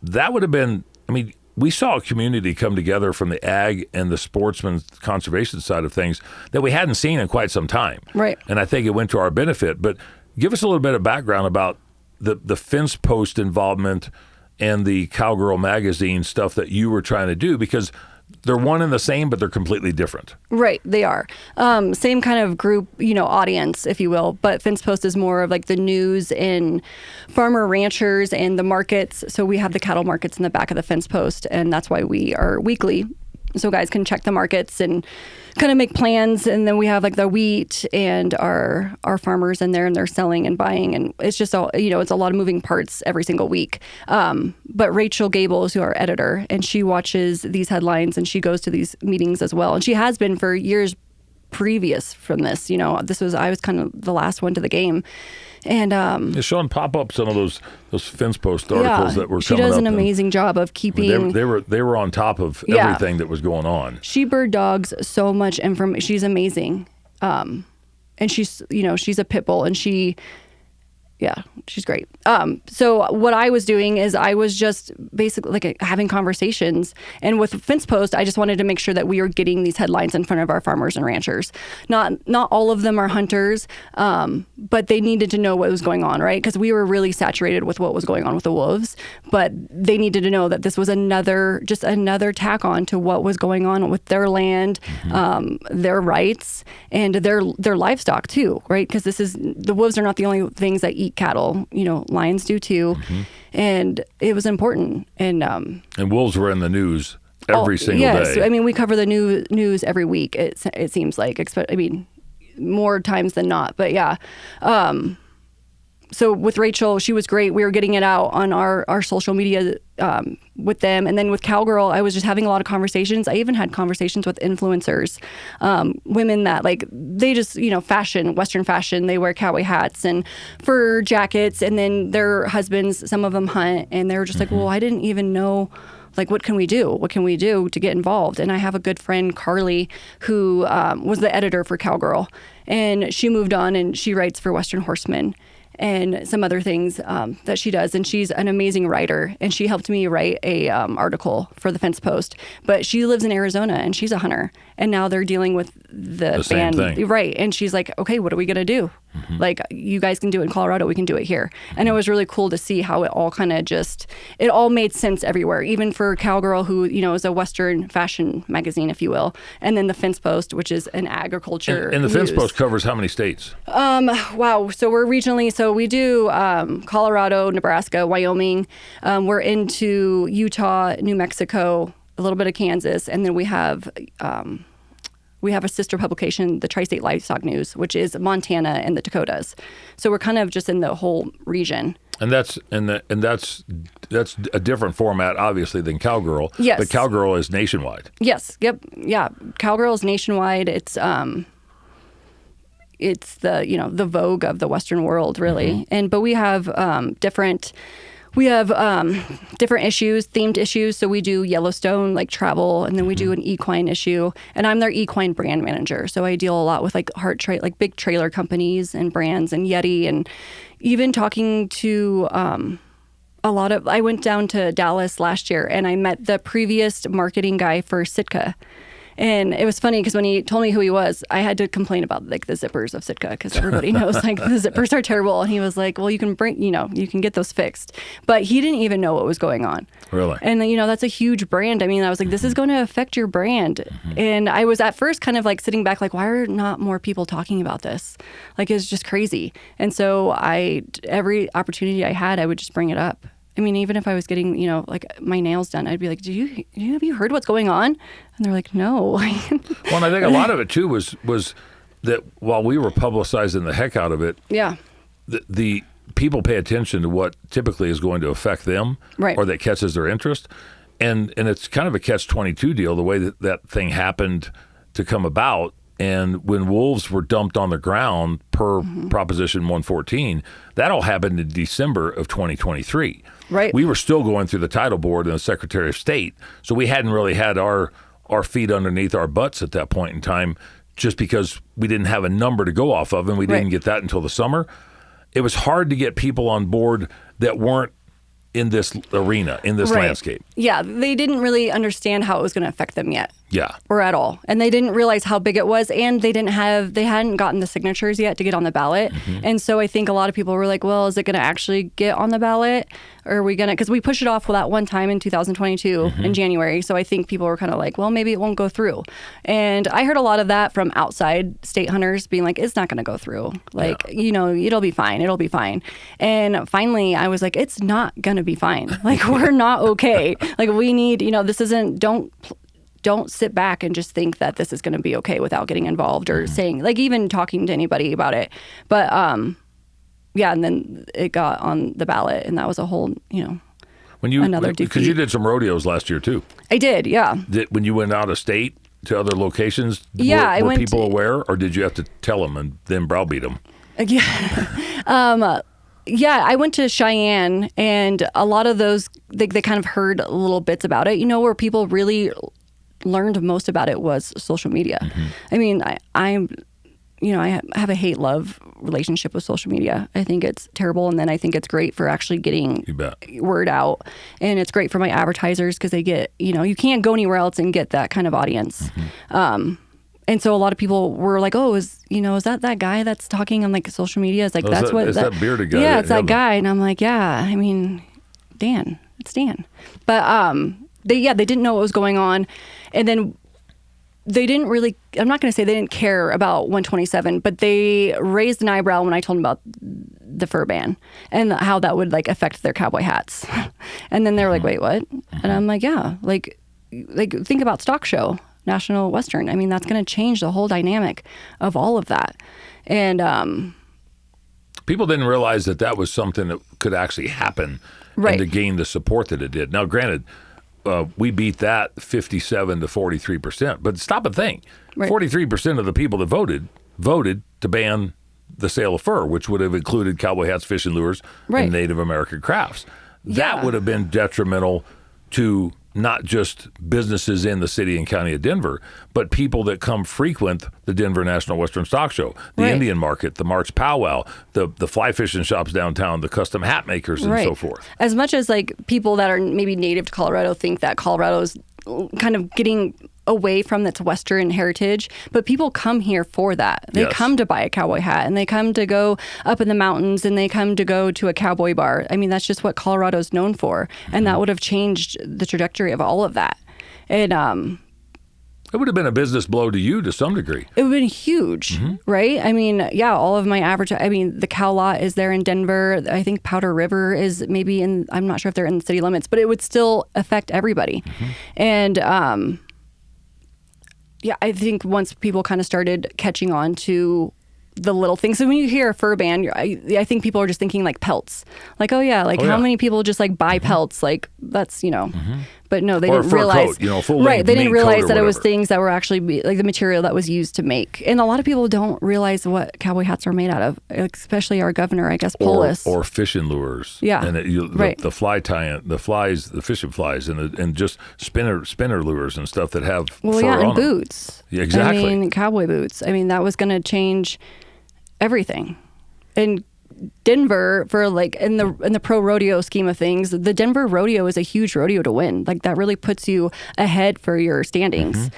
Speaker 2: That would have been, I mean, we saw a community come together from the ag and the sportsman conservation side of things that we hadn't seen in quite some time. Right. And I think it went to our benefit. But give us a little bit of background about the Fence Post involvement and the Cowgirl magazine stuff that you were trying to do, because they're one and the same, but they're completely different. Right, they are. Same kind of group, audience, if you will, but Fence Post is more of like the news and farmer ranchers and the markets. So we have the cattle markets in the back of the Fence Post, and that's why we are weekly. So guys can check the markets and kind of make plans. And then we have like the wheat and our farmers in there, and they're selling and buying. And it's just all, it's a lot of moving parts every single week. But Rachel Gable is our editor, and she watches these headlines and she goes to these meetings as well. And she has been for years previous from this. I was kind of the last one to the game. And Sean, pop up some of those Fence Post articles that were coming up. She does an amazing job of keeping. They were on top of everything that was going on. She bird dogs so much information. She's amazing, and she's a pit bull, and she's great. So what I was doing is I was just basically like having conversations, and with Fence Post, I just wanted to make sure that we are getting these headlines in front of our farmers and ranchers. Not all of them are hunters, but they needed to know what was going on, right? Because we were really saturated with what was going on with the wolves, but they needed to know that this was another tack on to what was going on with their land, their rights, and their livestock too, right? Because the wolves are not the only things that eat cattle. Lions do too. And it was important. And wolves were in the news every single day. Yes, I mean, we cover the news every week. It seems like. more times than not. But yeah. So with Rachel, she was great. We were getting it out on our social media with them. And then with Cowgirl, I was just having a lot of conversations. I even had conversations with influencers, women that like, they just, fashion, Western fashion, they wear cowboy hats and fur jackets. And then their husbands, some of them hunt. And they were just like, well, I didn't even know, like, what can we do? What can we do to get involved? And I have a good friend, Carly, who was the editor for Cowgirl. And she moved on and she writes for Western Horseman and some other things that she does. And she's an amazing writer. And she helped me write a article for the Fence Post. But she lives in Arizona and she's a hunter. And now they're dealing with the
Speaker 1: same
Speaker 2: ban.
Speaker 1: thing.
Speaker 2: Right. And she's like, okay, what are we going to do? Like, you guys can do it in Colorado, we can do it here. And it was really cool to see how it all kind of it all made sense everywhere, even for Cowgirl, who, is a Western fashion magazine, if you will. And then the Fence Post, which is an agriculture
Speaker 1: And the Fence
Speaker 2: news.
Speaker 1: Post covers how many states?
Speaker 2: Wow. So we're regionally, so we do Colorado, Nebraska, Wyoming. We're into Utah, New Mexico, a little bit of Kansas. And then we have a sister publication, the Tri-State Livestock News, which is Montana and the Dakotas. So we're kind of just in the whole region.
Speaker 1: And that's a different format, obviously, than Cowgirl.
Speaker 2: Yes.
Speaker 1: But Cowgirl is nationwide.
Speaker 2: Yes. Yep. Yeah. Cowgirl is nationwide. It's the the Vogue of the Western world, really. But we have different issues, themed issues. So we do Yellowstone, like travel, and then we do an equine issue. And I'm their equine brand manager. So I deal a lot with like like big trailer companies and brands and Yeti, and even talking to I went down to Dallas last year and I met the previous marketing guy for Sitka. And it was funny because when he told me who he was, I had to complain about like the zippers of Sitka because everybody knows like the zippers are terrible. And he was like, well, you can you can get those fixed. But he didn't even know what was going on.
Speaker 1: Really?
Speaker 2: And that's a huge brand. I mean, I was like, this is going to affect your brand. And I was at first kind of like sitting back, like, why are not more people talking about this? Like, it's just crazy. And so every opportunity I had, I would just bring it up. I mean, even if I was getting, like my nails done, I'd be like, have you heard what's going on? And they're like, no.
Speaker 1: Well, and I think a lot of it too was that while we were publicizing the heck out of it,
Speaker 2: yeah,
Speaker 1: the people pay attention to what typically is going to affect them,
Speaker 2: right,
Speaker 1: or that catches their interest. And it's kind of a catch-22 deal, the way that thing happened to come about. And when wolves were dumped on the ground per Proposition 114, that all happened in December of 2023.
Speaker 2: Right.
Speaker 1: We were still going through the title board and the Secretary of State, so we hadn't really had our feet underneath our butts at that point in time, just because we didn't have a number to go off of, and we didn't get that until the summer. It was hard to get people on board that weren't in this arena, in this landscape.
Speaker 2: Yeah, they didn't really understand how it was going to affect them yet.
Speaker 1: Yeah.
Speaker 2: Or at all. And they didn't realize how big it was, and they hadn't gotten the signatures yet to get on the ballot. And so I think a lot of people were like, well, is it going to actually get on the ballot? Or are we going to, because we pushed it off that one time in 2022 in January. So I think people were kind of like, well, maybe it won't go through. And I heard a lot of that from outside state hunters being like, it's not going to go through. Like, it'll be fine. It'll be fine. And finally I was like, it's not going to be fine. Like, we're not okay. Like, we need, this isn't, don't sit back and just think that this is going to be okay without getting involved or saying, like, even talking to anybody about it. But yeah, and then it got on the ballot, and that was a whole, another defeat.
Speaker 1: Because you did some rodeos last year too.
Speaker 2: I did, yeah.
Speaker 1: When you went out of state to other locations, were people aware, or did you have to tell them and then browbeat them?
Speaker 2: Yeah. Yeah, I went to Cheyenne, and a lot of those, they kind of heard little bits about it. Where people really learned most about it was social media. I mean, I have a hate-love relationship with social media. I think it's terrible, and then I think it's great for actually getting word out. And it's great for my advertisers because they get, you can't go anywhere else and get that kind of audience. And so a lot of people were like, oh, is that guy that's talking on like social media? It's like,
Speaker 1: that bearded guy.
Speaker 2: Yeah, it's that guy. And I'm like, yeah, I mean, it's Dan. But they didn't know what was going on. And then they didn't really, I'm not going to say they didn't care about 127, but they raised an eyebrow when I told them about the fur ban and how that would like affect their cowboy hats. And then they were like, wait, what? And I'm like, yeah, like think about Stock Show. National Western. I mean, that's going to change the whole dynamic of all of that. And
Speaker 1: people didn't realize that was something that could actually happen,
Speaker 2: right,
Speaker 1: and to gain the support that it did. Now, granted, we beat that 57 to 43%, but stop and think.
Speaker 2: Right.
Speaker 1: 43% of the people that voted to ban the sale of fur, which would have included cowboy hats, fishing lures,
Speaker 2: right,
Speaker 1: and Native American crafts. That would have been detrimental to not just businesses in the city and county of Denver, but people that come frequent the Denver National Western Stock Show, the
Speaker 2: right,
Speaker 1: Indian Market, the March Powwow, the fly fishing shops downtown, the custom hat makers, and
Speaker 2: right,
Speaker 1: so forth.
Speaker 2: As much as like people that are maybe native to Colorado think that Colorado's kind of getting away from its Western heritage, but people come here for that. They
Speaker 1: Yes.
Speaker 2: come to buy a cowboy hat, and they come to go up in the mountains, and they come to go to a cowboy bar. I mean, that's just what Colorado's known for, and that would have changed the trajectory of all of that. And
Speaker 1: It would have been a business blow to you to some degree.
Speaker 2: it would have been huge, right? I mean, yeah, all of my the cow lot is there in Denver. I think Powder River is maybe I'm not sure if they're in the city limits, but it would still affect everybody. And yeah, I think once people kind of started catching on to the little things. So when you hear a fur ban, I think people are just thinking like pelts. Like, oh yeah, like how many people just like buy pelts? Like that's, but no, they
Speaker 1: Or a
Speaker 2: didn't
Speaker 1: fur
Speaker 2: realize.
Speaker 1: coat, full
Speaker 2: right,
Speaker 1: length
Speaker 2: they didn't
Speaker 1: mink coat
Speaker 2: realize
Speaker 1: or
Speaker 2: that it was
Speaker 1: whatever.
Speaker 2: things that were actually like the material that was used to make. And a lot of people don't realize what cowboy hats are made out of, especially our governor, I guess, Polis.
Speaker 1: Or fishing lures.
Speaker 2: Yeah.
Speaker 1: And
Speaker 2: Right.
Speaker 1: the fly tie-in, the flies, the fishing flies, and just spinner lures and stuff that have
Speaker 2: Well,
Speaker 1: fur
Speaker 2: yeah,
Speaker 1: on
Speaker 2: and
Speaker 1: them.
Speaker 2: boots.
Speaker 1: Yeah, exactly.
Speaker 2: I mean, cowboy boots. I mean, that was going to change everything. And Denver, for like in the pro rodeo scheme of things, the Denver rodeo is a huge rodeo to win. Like that really puts you ahead for your standings.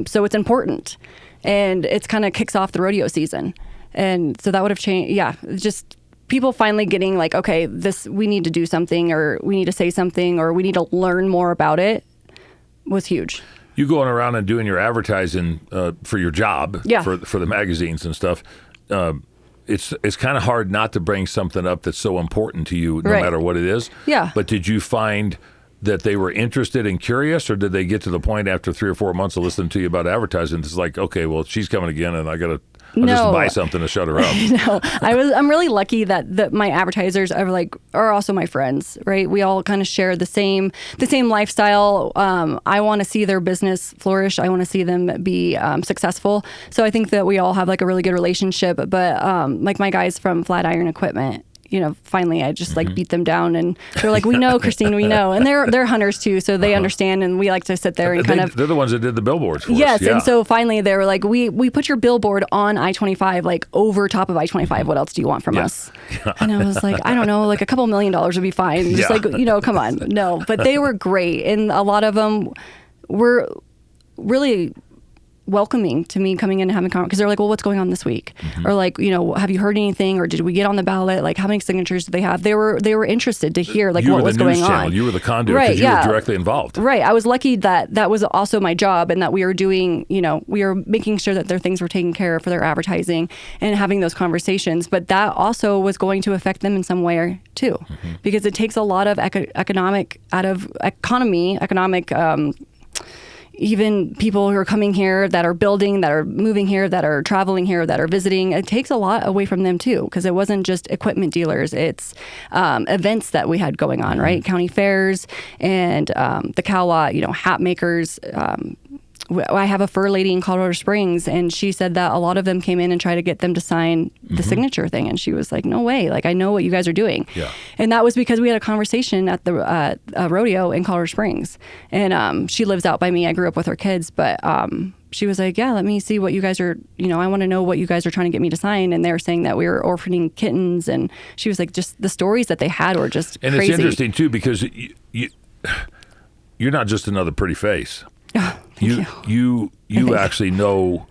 Speaker 2: So it's important, and it's kind of kicks off the rodeo season. And so that would have changed. Yeah, just people finally getting like, okay, we need to do something, or we need to say something, or we need to learn more about it was huge.
Speaker 1: You going around and doing your advertising for your job,
Speaker 2: Yeah.
Speaker 1: for the magazines and stuff. It's kind of hard not to bring something up that's so important to you, no
Speaker 2: Right.
Speaker 1: matter what it is.
Speaker 2: Yeah.
Speaker 1: But did you find that they were interested and curious, or did they get to the point after 3 or 4 months of listening to you about advertising, it's like, okay, well, she's coming again, and I'll just
Speaker 2: No.
Speaker 1: buy something to shut her up?
Speaker 2: No, I'm really lucky that my advertisers are also my friends, right? We all kind of share the same lifestyle. I want to see their business flourish. I want to see them be successful. So I think that we all have like a really good relationship. But like my guys from Flatiron Equipment, finally I just like beat them down, and they're like, we know, Christine, we know. And they're hunters too, so they understand, and we like to sit there and
Speaker 1: They're the ones that did the billboards for
Speaker 2: yes,
Speaker 1: us. Yeah.
Speaker 2: and so finally they were like, we put your billboard on I-25, like over top of I-25. What else do you want from us? And I was like, I don't know, like a couple $1 million would be fine. Just like, come on. No, but they were great. And a lot of them were really welcoming to me coming in and having conversation, because they're like, well, what's going on this week? Or like, have you heard anything, or did we get on the ballot? Like, how many signatures do they have? They were interested to hear like what was going on.
Speaker 1: You were the conduit,
Speaker 2: right?
Speaker 1: because you were directly involved.
Speaker 2: Right. I was lucky that was also my job, and that we were doing, we were making sure that their things were taken care of for their advertising and having those conversations. But that also was going to affect them in some way too, because it takes a lot of economic even people who are coming here, that are building, that are moving here, that are traveling here, that are visiting. It takes a lot away from them too, because it wasn't just equipment dealers. It's events that we had going on, right? County fairs and the cow lot, hat makers. I have a fur lady in Colorado Springs, and she said that a lot of them came in and tried to get them to sign the signature thing. And she was like, no way. Like, I know what you guys are doing.
Speaker 1: Yeah.
Speaker 2: And that was because we had a conversation at the rodeo in Colorado Springs. And she lives out by me. I grew up with her kids, but she was like, yeah, let me see what you guys are, I want to know what you guys are trying to get me to sign. And they were saying that we were orphaning kittens. And she was like, just the stories that they had were just
Speaker 1: and
Speaker 2: crazy.
Speaker 1: it's interesting too, because you're not just another pretty face. You actually know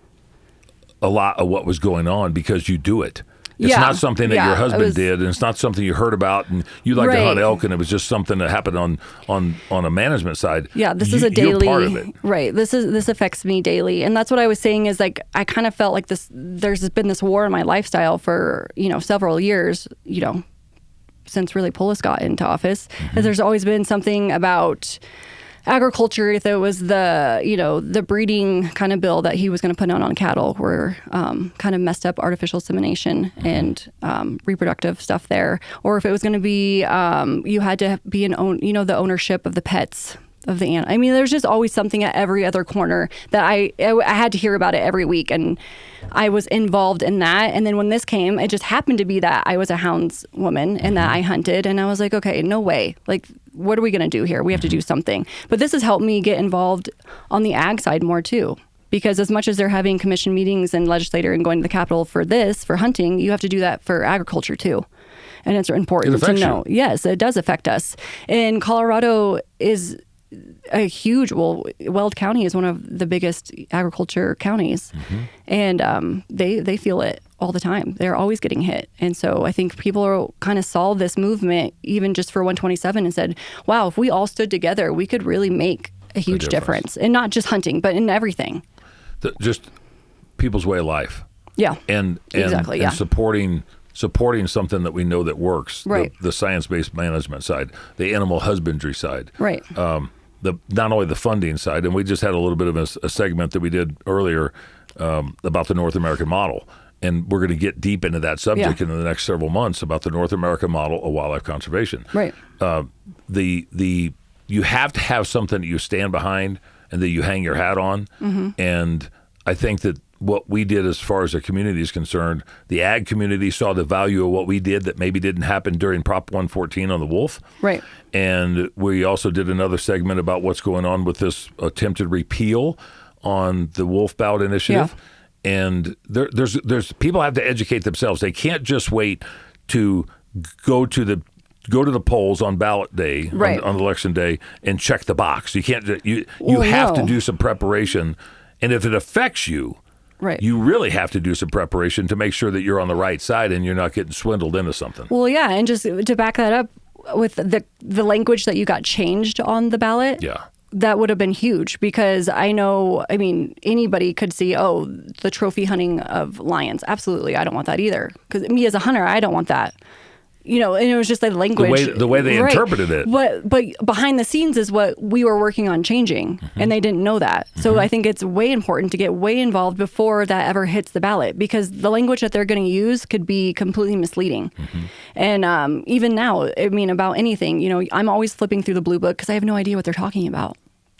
Speaker 1: a lot of what was going on because you do it. It's not something that your husband did, and it's not something you heard about, and you like to hunt elk, and it was just something that happened on a management side.
Speaker 2: Yeah, this is a daily.
Speaker 1: You're part of it.
Speaker 2: Right. This affects me daily, and that's what I was saying. Is like I kind of felt like this. There's been this war in my lifestyle for several years. Since really Polis got into office, there's always been something about agriculture, if it was the, the breeding kind of bill that he was going to put on cattle, were kind of messed up artificial insemination and reproductive stuff there. Or if it was going to be, you had to be the ownership of the pets of the animal. I mean, there's just always something at every other corner that I had to hear about it every week, and I was involved in that. And then when this came, it just happened to be that I was a hounds woman and that I hunted, and I was like, okay, no way. Like, what are we going to do here? We have to do something. But this has helped me get involved on the ag side more too. Because as much as they're having commission meetings and legislator and going to the Capitol for hunting, you have to do that for agriculture too. And it's important to know. Yes, it does affect us. And Colorado is a huge, Weld County is one of the biggest agriculture counties, and they feel it all the time. They're always getting hit. And so I think people are kind of saw this movement even just for 127 and said, wow, if we all stood together, we could really make a huge difference. And not just hunting, but in everything. Just
Speaker 1: people's way of life.
Speaker 2: Yeah.
Speaker 1: And
Speaker 2: exactly.
Speaker 1: And supporting something that we know that works.
Speaker 2: Right.
Speaker 1: The science-based management side, the animal husbandry side.
Speaker 2: Right.
Speaker 1: Not only the funding side, and we just had a little bit of a segment that we did earlier about the North American model, and we're going to get deep into that subject in the next several months about the North American model of wildlife conservation.
Speaker 2: Right.
Speaker 1: You have to have something that you stand behind and that you hang your hat on, and I think that what we did as far as the community is concerned, the ag community saw the value of what we did that maybe didn't happen during Prop 114 on the wolf.
Speaker 2: Right.
Speaker 1: And we also did another segment about what's going on with this attempted repeal on the wolf ballot initiative. Yeah. And there's people have to educate themselves. They can't just wait to go to the polls on ballot day, on election day, and check the box. You can't. You have to do some preparation. And if it affects you, you really have to do some preparation to make sure that you're on the right side and you're not getting swindled into something.
Speaker 2: Well, yeah, and just to back that up with the language that you got changed on the ballot, that would have been huge, because anybody could see, the trophy hunting of lions. Absolutely, I don't want that either. Because me as a hunter, I don't want that. And it was just the language.
Speaker 1: The way they interpreted it.
Speaker 2: But behind the scenes is what we were working on changing, and they didn't know that. So I think it's way important to get way involved before that ever hits the ballot, because the language that they're going to use could be completely misleading. And even now, about anything, I'm always flipping through the Blue Book because I have no idea what they're talking about.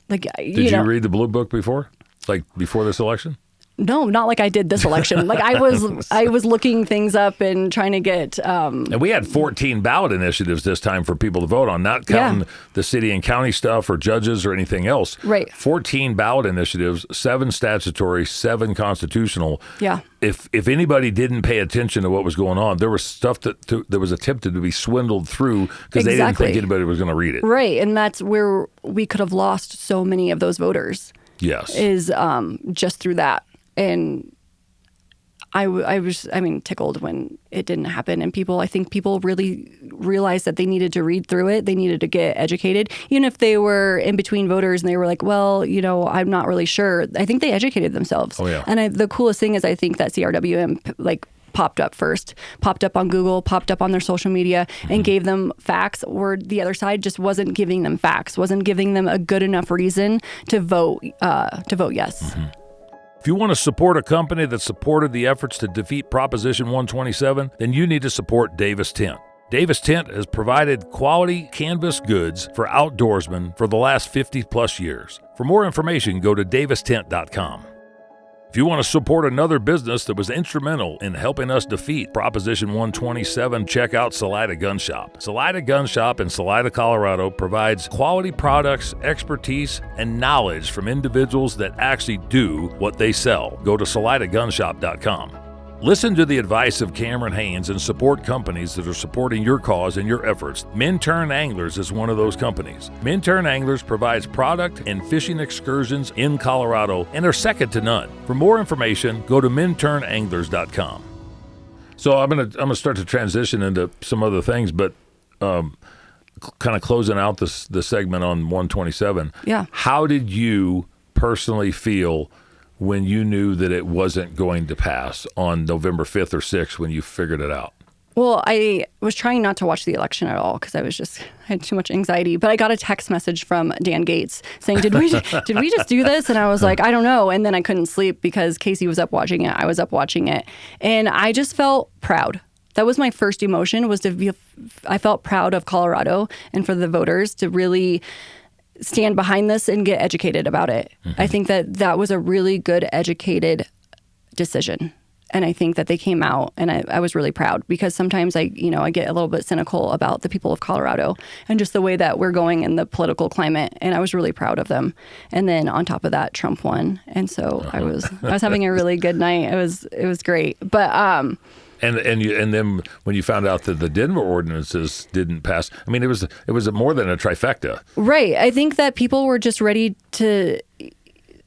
Speaker 2: Did
Speaker 1: you read the Blue Book before? Like before this election?
Speaker 2: No, not like I did this election. Like I was looking things up and trying to get.
Speaker 1: And we had 14 ballot initiatives this time for people to vote on, not counting the city and county stuff or judges or anything else.
Speaker 2: Right.
Speaker 1: 14 ballot initiatives, 7 statutory, 7 constitutional.
Speaker 2: Yeah.
Speaker 1: If anybody didn't pay attention to what was going on, there was stuff that was attempted to be swindled through because they didn't think anybody was going to read it.
Speaker 2: Right, and that's where we could have lost so many of those voters.
Speaker 1: Yes.
Speaker 2: Is just through that. And I was tickled when it didn't happen. And I think people really realized that they needed to read through it. They needed to get educated. Even if they were in between voters and they were like, well, I'm not really sure. I think they educated themselves.
Speaker 1: Oh, yeah.
Speaker 2: And the coolest thing is I think that CRWM popped up first, popped up on Google, popped up on their social media, and gave them facts, where the other side just wasn't giving them facts, wasn't giving them a good enough reason to vote yes.
Speaker 1: If you want to support a company that supported the efforts to defeat Proposition 127, then you need to support Davis Tent. Davis Tent has provided quality canvas goods for outdoorsmen for the last 50-plus years. For more information, go to davistent.com. If you want to support another business that was instrumental in helping us defeat Proposition 127, check out Salida Gun Shop. Salida Gun Shop in Salida, Colorado provides quality products, expertise, and knowledge from individuals that actually do what they sell. Go to salidagunshop.com. Listen to the advice of Cameron Haynes and support companies that are supporting your cause and your efforts. Minturn Anglers is one of those companies. Minturn Anglers provides product and fishing excursions in Colorado and are second to none. For more information, go to minturnanglers.com. So I'm gonna start to transition into some other things, but kind of closing out the segment on 127.
Speaker 2: Yeah.
Speaker 1: How did you personally feel when you knew that it wasn't going to pass on November 5th or 6th when you figured it out?
Speaker 2: Well, I was trying not to watch the election at all because I had too much anxiety. But I got a text message from Dan Gates saying, did we just do this? And I was like, I don't know. And then I couldn't sleep because Casey was up watching it. I was up watching it. And I just felt proud. That was my first emotion, I felt proud of Colorado and for the voters to really stand behind this and get educated about it. Mm-hmm. I think that was a really good educated decision. And I think that they came out, and I was really proud because sometimes I get a little bit cynical about the people of Colorado and just the way that we're going in the political climate. And I was really proud of them. And then on top of that, Trump won, and so I was having a really good night. It was great. But
Speaker 1: and then when you found out that the Denver ordinances didn't pass, I mean, it was more than a trifecta, right?
Speaker 2: I think that people were just ready to.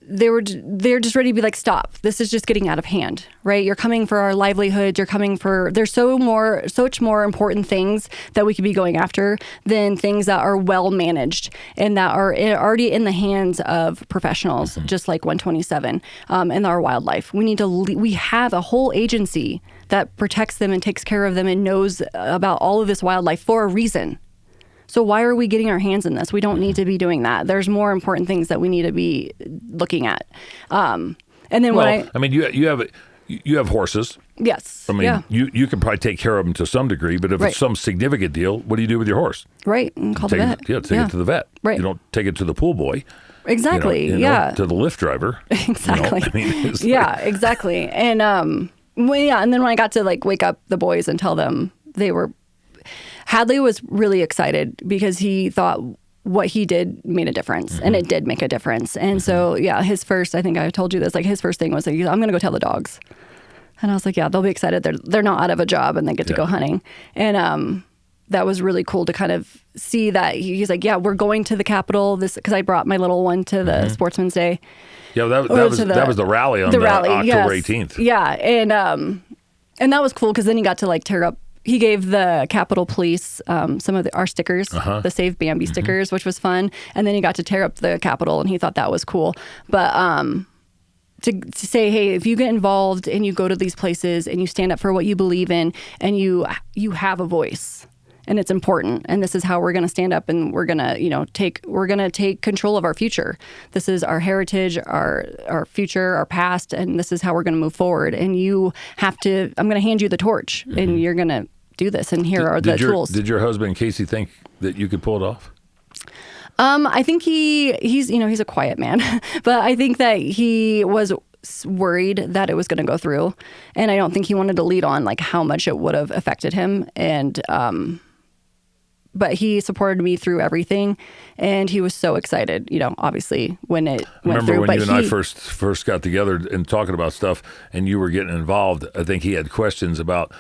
Speaker 2: They're just ready to be like, stop. This is just getting out of hand, right? You're coming for our livelihoods. You're coming for, there's so much more important things that we could be going after than things that are well managed and that are already in the hands of professionals, mm-hmm. just like 127 and our wildlife. We have a whole agency that protects them and takes care of them and knows about all of this wildlife for a reason. So why are we getting our hands in this? We don't need to be doing that. There's more important things that we need to be looking at. And then
Speaker 1: you have horses.
Speaker 2: Yes.
Speaker 1: I mean, you can probably take care of them to some degree, but if it's some significant deal, what do you do with your horse?
Speaker 2: Right. And call the vet.
Speaker 1: Take it to the vet.
Speaker 2: Right.
Speaker 1: You don't take it to the pool boy.
Speaker 2: Exactly.
Speaker 1: To the Lyft driver.
Speaker 2: Exactly. Exactly. And and then when I got to like wake up the boys and tell them Hadley was really excited because he thought what he did made a difference, mm-hmm. and it did make a difference. And so, his first, I think I told you this, like his first thing was like, I'm going to go tell the dogs. And I was like, yeah, they'll be excited. They're not out of a job and they get to go hunting. And that was really cool to kind of see that he's like, yeah, we're going to the Capitol because I brought my little one to the mm-hmm. Sportsman's Day.
Speaker 1: Yeah, that was the rally on October 18th.
Speaker 2: Yeah, and that was cool because then he got to like tear up. He gave the Capitol Police some of our stickers, the Save Bambi mm-hmm. stickers, which was fun. And then he got to tear up the Capitol, and he thought that was cool. But to say, hey, if you get involved and you go to these places and you stand up for what you believe in, and you have a voice, and it's important, and this is how we're going to stand up, and we're going to take control of our future. This is our heritage, our future, our past, and this is how we're going to move forward. And I'm going to hand you the torch, mm-hmm. and you're going to do this, and here are the tools.
Speaker 1: Did your husband Casey think that you could pull it off?
Speaker 2: I think he's a quiet man, but I think that he was worried that it was going to go through, and I don't think he wanted to lead on like how much it would have affected him. And but he supported me through everything, and he was so excited, obviously, when it went through.
Speaker 1: Remember when you and I first got together and talking about stuff, and you were getting involved, I think he had questions about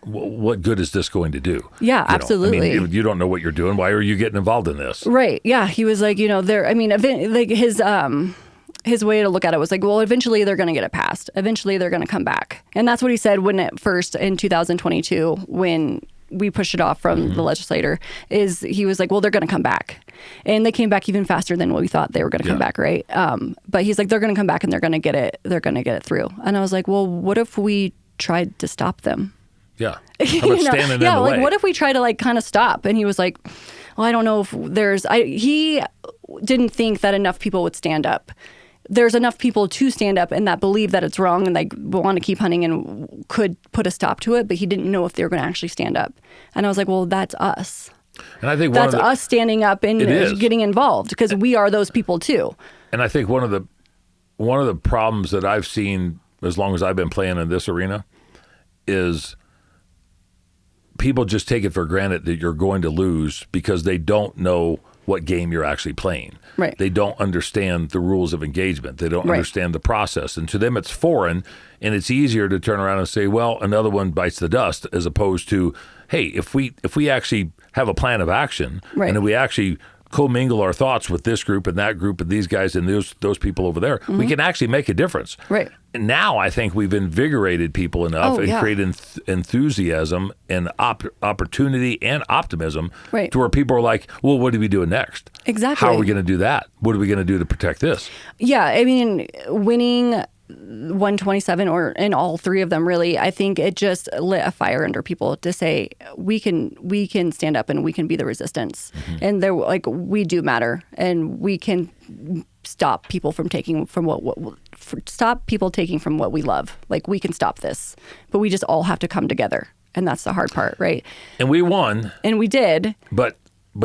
Speaker 1: what good is this going to do?
Speaker 2: Yeah, absolutely.
Speaker 1: I mean, you don't know what you're doing. Why are you getting involved in this?
Speaker 2: Right. Yeah. He was like, his way to look at it was like, well, eventually they're going to get it passed. Eventually they're going to come back. And that's what he said when it first in 2022, when we pushed it off from mm-hmm. the legislator, is he was like, well, they're going to come back. And they came back even faster than what we thought they were going to come back, right? But he's like, they're going to come back and they're going to get it through. And I was like, well, what if we tried to stop them?
Speaker 1: Yeah. How about standing in the way?
Speaker 2: Like what if we try to like kind of stop? And he was like, well, I don't know if he didn't think that enough people would stand up. There's enough people to stand up and that believe that it's wrong and like want to keep hunting and could put a stop to it, but he didn't know if they were going to actually stand up. And I was like, well, that's us.
Speaker 1: And I think
Speaker 2: that's us standing up and getting involved because we are those people too.
Speaker 1: And I think one of the problems that I've seen as long as I've been playing in this arena is people just take it for granted that you're going to lose because they don't know what game you're actually playing.
Speaker 2: Right.
Speaker 1: They don't understand the rules of engagement. They don't understand the process. And to them, it's foreign, and it's easier to turn around and say, well, another one bites the dust, as opposed to, hey, if we actually have a plan of action, and then we actually commingle our thoughts with this group and that group and these guys and those people over there, mm-hmm. we can actually make a difference.
Speaker 2: Right.
Speaker 1: And now I think we've invigorated people enough and created enthusiasm and opportunity and optimism to where people are like, well, what are we doing next?
Speaker 2: Exactly.
Speaker 1: How are we going to do that? What are we going to do to protect this?
Speaker 2: Yeah. I mean, winning 127 or in all three of them, really, I think it just lit a fire under people to say we can stand up and we can be the resistance. And they're like, we do matter, and we can stop people from taking from stop people taking from what we love. Like, we can stop this, but we just all have to come together, and that's the hard part, right?
Speaker 1: And we won,
Speaker 2: and we did,
Speaker 1: but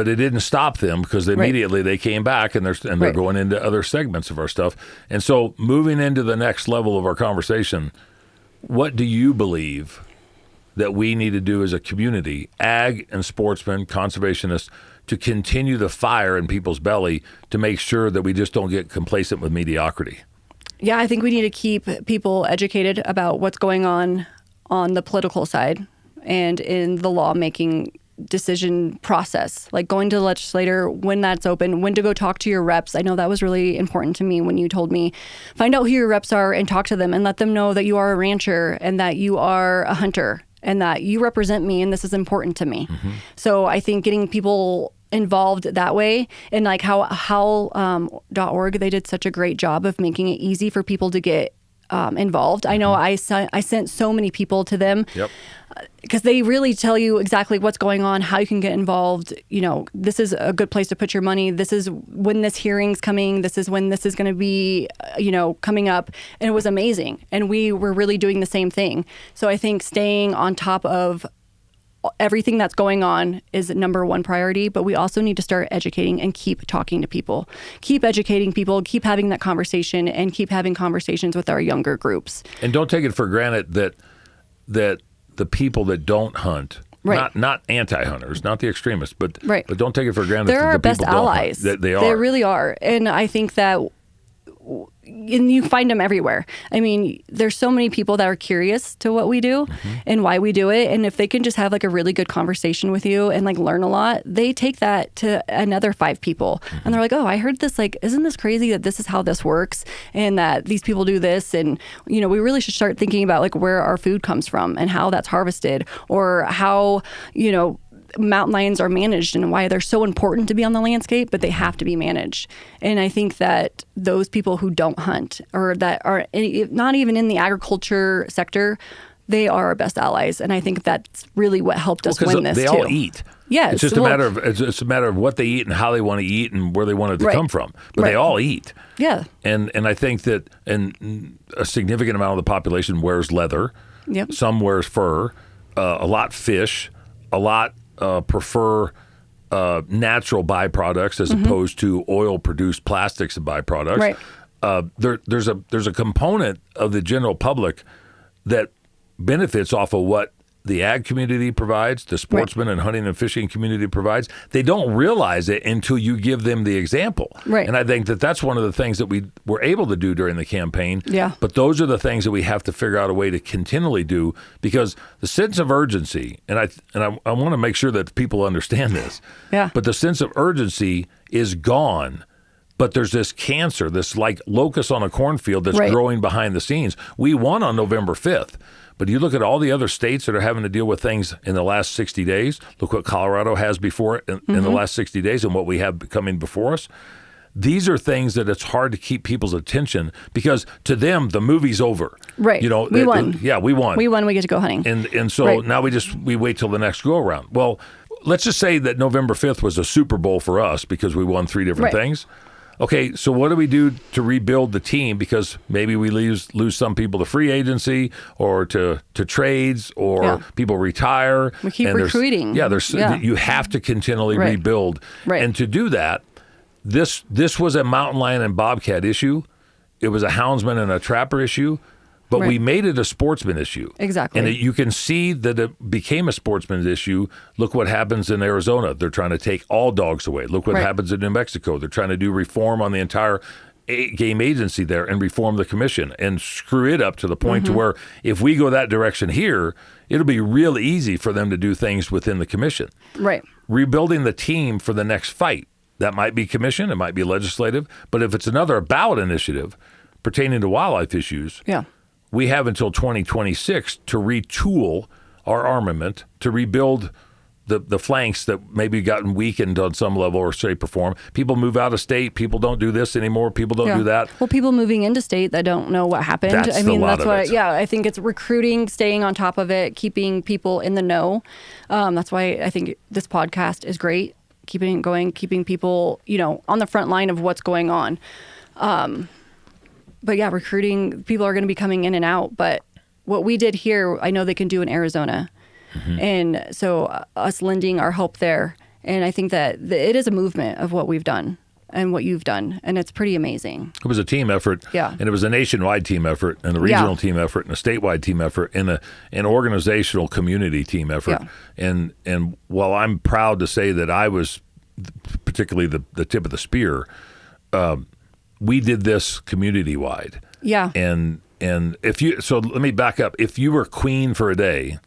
Speaker 1: it didn't stop them, because immediately they came back and they're going into other segments of our stuff. And so, moving into the next level of our conversation, what do you believe that we need to do as a community, ag and sportsmen, conservationists, to continue the fire in people's belly to make sure that we just don't get complacent with mediocrity?
Speaker 2: Yeah, I think we need to keep people educated about what's going on the political side and in the lawmaking decision process, like going to the legislator when that's open, when to go talk to your reps. I know that was really important to me when you told me, find out who your reps are and talk to them and let them know that you are a rancher and that you are a hunter and that you represent me and this is important to me. So I think getting people involved that way, and like how.org, they did such a great job of making it easy for people to get involved. I know I sent so many people to them. Because they really tell you exactly what's going on, how you can get involved. You know, this is a good place to put your money. This is when this hearing's coming. This is when this is going to be, coming up. And it was amazing. And we were really doing the same thing. So I think staying on top of everything that's going on is number one priority, but we also need to start educating and keep talking to people. Keep educating people, keep having that conversation, and keep having conversations with our younger groups.
Speaker 1: And don't take it for granted that the people that don't hunt, not anti-hunters, not the extremists, but don't take it for granted.
Speaker 2: They're our best allies.
Speaker 1: They are.
Speaker 2: They really are. And I think that and you find them everywhere. I mean, there's so many people that are curious to what we do and why we do it. And if they can just have like a really good conversation with you and like learn a lot, they take that to another 5 people. And they're like, oh, I heard this, like, isn't this crazy that this is how this works and that these people do this? And, we really should start thinking about like where our food comes from and how that's harvested, or how, mountain lions are managed and why they're so important to be on the landscape, but they have to be managed. And I think that those people who don't hunt or that are not even in the agriculture sector, they are our best allies. And I think that's really what helped us win this too.
Speaker 1: They all eat.
Speaker 2: Yes.
Speaker 1: It's just a matter of what they eat and how they want to eat and where they want it to come from. But they all eat.
Speaker 2: Yeah.
Speaker 1: And I think that a significant amount of the population wears leather.
Speaker 2: Yep.
Speaker 1: Some wears fur. A lot fish. A lot prefer natural byproducts as opposed to oil-produced plastics and byproducts. There's a component of the general public that benefits off of what the ag community provides, the sportsman and hunting and fishing community provides. They don't realize it until you give them the example. And I think that that's one of the things that we were able to do during the campaign. But those are the things that we have to figure out a way to continually do, because the sense of urgency, and I want to make sure that people understand this, but the sense of urgency is gone. But there's this cancer, this like locust on a cornfield that's growing behind the scenes. We won on November 5th. But you look at all the other states that are having to deal with things in the last 60 days. Look what Colorado has before it in the last 60 days and what we have coming before us. These are things that it's hard to keep people's attention, because to them, the movie's over.
Speaker 2: We won.
Speaker 1: We won.
Speaker 2: We won. We get to go hunting.
Speaker 1: And so now we wait till the next go around. Well, let's just say that November 5th was a Super Bowl for us because we won 3 different things. Okay, so what do we do to rebuild the team? Because maybe we lose some people to free agency or to trades, or people retire.
Speaker 2: We keep recruiting.
Speaker 1: You have to continually rebuild. And to do that, this was a mountain lion and bobcat issue. It was a houndsman and a trapper issue. But we made it a sportsman issue.
Speaker 2: Exactly.
Speaker 1: And you can see that it became a sportsman's issue. Look what happens in Arizona. They're trying to take all dogs away. Look what happens in New Mexico. They're trying to do reform on the entire game agency there and reform the commission and screw it up to the point to where if we go that direction here, it'll be real easy for them to do things within the commission. Rebuilding the team for the next fight. That might be commission. It might be legislative. But if it's another ballot initiative pertaining to wildlife issues, we have until 2026 to retool our armament, to rebuild the flanks that maybe gotten weakened on some level or shape or form. People move out of state. People don't do this anymore. People don't do that.
Speaker 2: Well, people moving into state that don't know what happened.
Speaker 1: That's
Speaker 2: I think it's recruiting, staying on top of it, keeping people in the know. That's why I think this podcast is great. Keeping it going, keeping people, on the front line of what's going on. But yeah, recruiting, people are going to be coming in and out. But what we did here, I know they can do in Arizona. Mm-hmm. And so us lending our help there. And I think that it is a movement of what we've done and what you've done. And it's pretty amazing.
Speaker 1: It was a team effort.
Speaker 2: Yeah.
Speaker 1: And it was a nationwide team effort and a regional team effort and a statewide team effort and an organizational community team effort. Yeah. And while I'm proud to say that I was particularly the tip of the spear, we did this community-wide.
Speaker 2: Yeah.
Speaker 1: And so let me back up. If you were queen for a day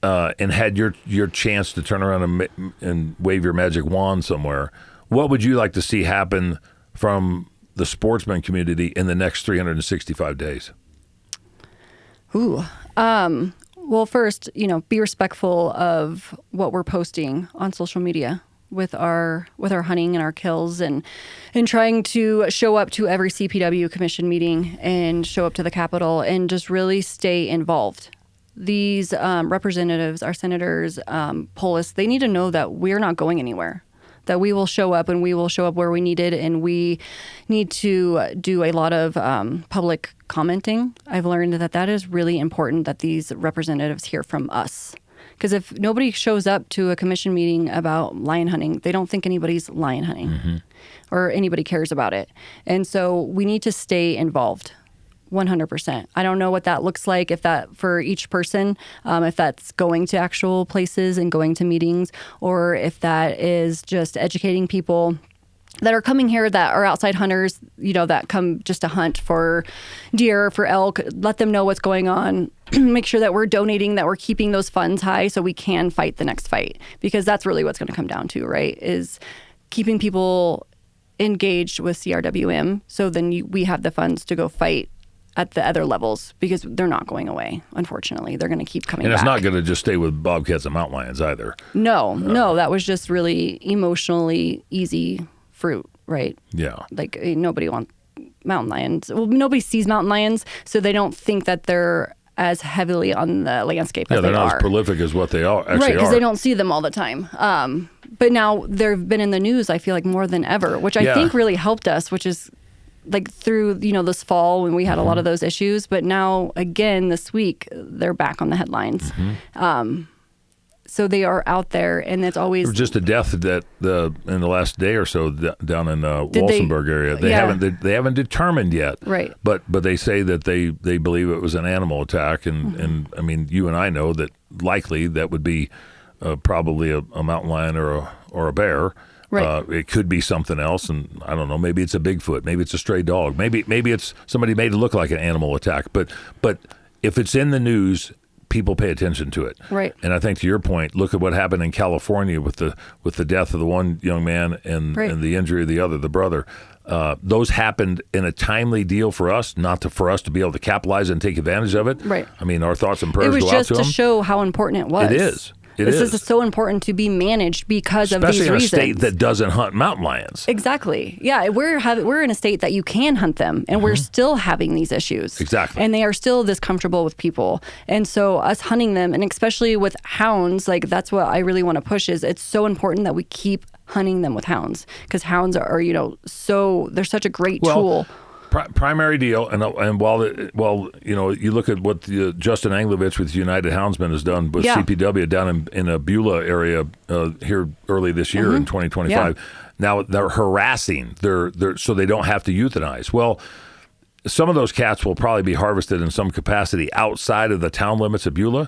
Speaker 1: and had your chance to turn around and wave your magic wand somewhere, what would you like to see happen from the sportsman community in the next 365 days?
Speaker 2: Ooh. Well, first, be respectful of what we're posting on social media with our hunting and our kills and trying to show up to every CPW commission meeting and show up to the Capitol and just really stay involved. These representatives, our senators, Polis, they need to know that we're not going anywhere, that we will show up and we will show up where we need it. And we need to do a lot of public commenting. I've learned that is really important, that these representatives hear from us. Because if nobody shows up to a commission meeting about lion hunting, they don't think anybody's lion hunting or anybody cares about it. And so we need to stay involved 100%. I don't know what that looks like, if that for each person, if that's going to actual places and going to meetings, or if that is just educating people that are coming here that are outside hunters, that come just to hunt for deer, for elk, let them know what's going on. Make sure that we're donating, that we're keeping those funds high so we can fight the next fight. Because that's really what's going to come down to, right? Is keeping people engaged with CRWM so then we have the funds to go fight at the other levels, because they're not going away, unfortunately. They're going to keep coming back.
Speaker 1: And it's not going to just stay with bobcats and mountain lions either.
Speaker 2: No, that was just really emotionally easy fruit, right?
Speaker 1: Yeah.
Speaker 2: Like nobody wants mountain lions. Well, nobody sees mountain lions, so they don't think that they're as heavily on the landscape as they are.
Speaker 1: Yeah, they're not as prolific as what they are.
Speaker 2: Right, because they don't see them all the time. But now they've been in the news, I feel like, more than ever, which I think really helped us, which is like through, this fall when we had a lot of those issues. But now, again, this week, they're back on the headlines. So they are out there, and it's always...
Speaker 1: There was just a death that in the last day or so down in Walsenburg area. They haven't determined yet.
Speaker 2: Right.
Speaker 1: But they say that they believe it was an animal attack, and I mean, you and I know that likely that would be probably a mountain lion or a bear. Right. It could be something else, and I don't know. Maybe it's a Bigfoot. Maybe it's a stray dog. Maybe it's somebody made it look like an animal attack. But if it's in the news, people pay attention to it.
Speaker 2: Right.
Speaker 1: And I think to your point, look at what happened in California with the death of the one young man and the injury of the other, the brother. Those happened in a timely deal for us, for us to be able to capitalize and take advantage of it.
Speaker 2: Right.
Speaker 1: I mean, our thoughts and prayers go out to them.
Speaker 2: It was just to show how important it was.
Speaker 1: It is.
Speaker 2: This is so important to be managed because of these reasons.
Speaker 1: Especially in a state that doesn't hunt mountain lions.
Speaker 2: Exactly. Yeah, we're in a state that you can hunt them, and we're still having these issues.
Speaker 1: Exactly.
Speaker 2: And they are still this comfortable with people. And so us hunting them, and especially with hounds, like that's what I really want to push is it's so important that we keep hunting them with hounds, because hounds are, they're such a great tool.
Speaker 1: Primary deal, and while you look at what Justin Anglovich with United Houndsmen has done with CPW down in a Beulah area here early this year in 2025. Yeah. Now they're harassing, so they don't have to euthanize. Well, some of those cats will probably be harvested in some capacity outside of the town limits of Beulah,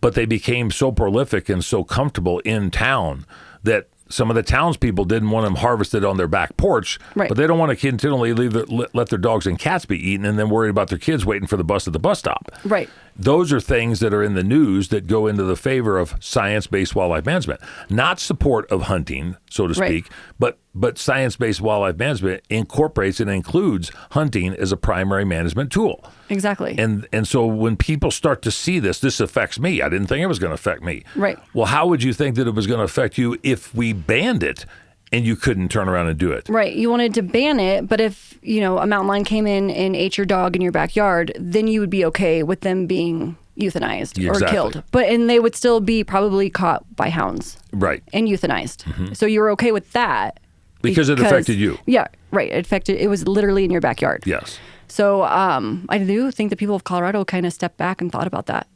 Speaker 1: but they became so prolific and so comfortable in town that some of the townspeople didn't want them harvested on their back porch, but they don't want to continually let their dogs and cats be eaten and then worry about their kids waiting for the bus at the bus stop.
Speaker 2: Right.
Speaker 1: Those are things that are in the news that go into the favor of science-based wildlife management, not support of hunting, so to speak, but But science-based wildlife management incorporates and includes hunting as a primary management tool.
Speaker 2: Exactly.
Speaker 1: And so when people start to see this affects me. I didn't think it was going to affect me.
Speaker 2: Right.
Speaker 1: Well, how would you think that it was going to affect you if we banned it and you couldn't turn around and do it?
Speaker 2: Right. You wanted to ban it, but if, a mountain lion came in and ate your dog in your backyard, then you would be okay with them being euthanized or killed. And they would still be probably caught by hounds.
Speaker 1: Right.
Speaker 2: And euthanized. Mm-hmm. So you were okay with that.
Speaker 1: Because it affected you.
Speaker 2: Yeah, right. It was literally in your backyard.
Speaker 1: Yes.
Speaker 2: So I do think the people of Colorado kind of stepped back and thought about that.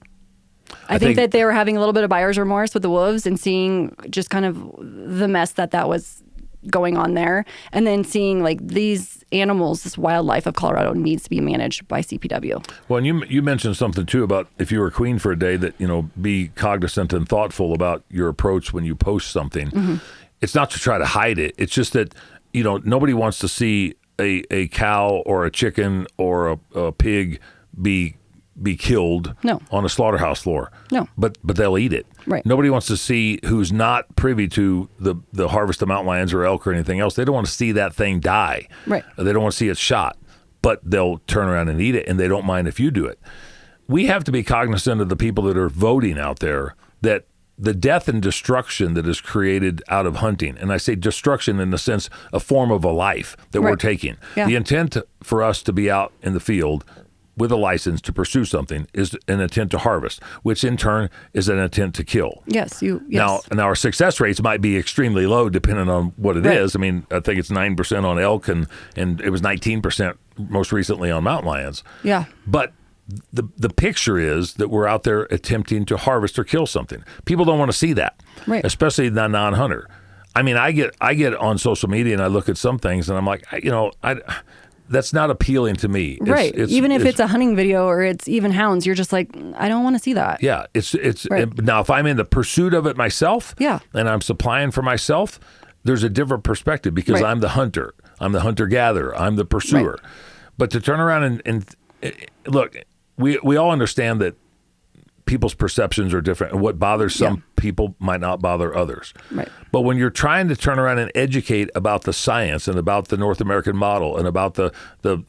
Speaker 2: I think that they were having a little bit of buyer's remorse with the wolves and seeing just kind of the mess that was going on there. And then seeing like these animals, this wildlife of Colorado needs to be managed by CPW.
Speaker 1: Well, and you mentioned something too about if you were queen for a day that, be cognizant and thoughtful about your approach when you post something. Mm-hmm. It's not to try to hide it. It's just that, nobody wants to see a cow or a chicken or a pig be killed on a slaughterhouse floor. No. But they'll eat it.
Speaker 2: Right.
Speaker 1: Nobody wants to see who's not privy to the harvest of mountain lions or elk or anything else. They don't want to see that thing die.
Speaker 2: Right.
Speaker 1: They don't want to see it shot. But they'll turn around and eat it, and they don't mind if you do it. We have to be cognizant of the people that are voting out there that the death and destruction that is created out of hunting, and I say destruction in the sense, a form of a life that we're taking. Yeah. The intent for us to be out in the field with a license to pursue something is an intent to harvest, which in turn is an intent to kill.
Speaker 2: Yes.
Speaker 1: Now our success rates might be extremely low depending on what it is. I mean, I think it's 9% on elk and it was 19% most recently on mountain lions.
Speaker 2: Yeah.
Speaker 1: But the picture is that we're out there attempting to harvest or kill something. People don't want to see that,
Speaker 2: right?
Speaker 1: Especially the non-hunter. I mean, I get on social media and I look at some things and I'm like, that's not appealing to me.
Speaker 2: Right. Even if it's a hunting video or it's even hounds, you're just like, I don't want to see that.
Speaker 1: Yeah. Now, if I'm in the pursuit of it myself,
Speaker 2: yeah, and
Speaker 1: I'm supplying for myself, there's a different perspective because I'm the hunter. I'm the hunter-gatherer. I'm the pursuer. Right. But to turn around and look, we all understand that people's perceptions are different, and what bothers some people might not bother others.
Speaker 2: Right.
Speaker 1: But when you're trying to turn around and educate about the science and about the North American model and about the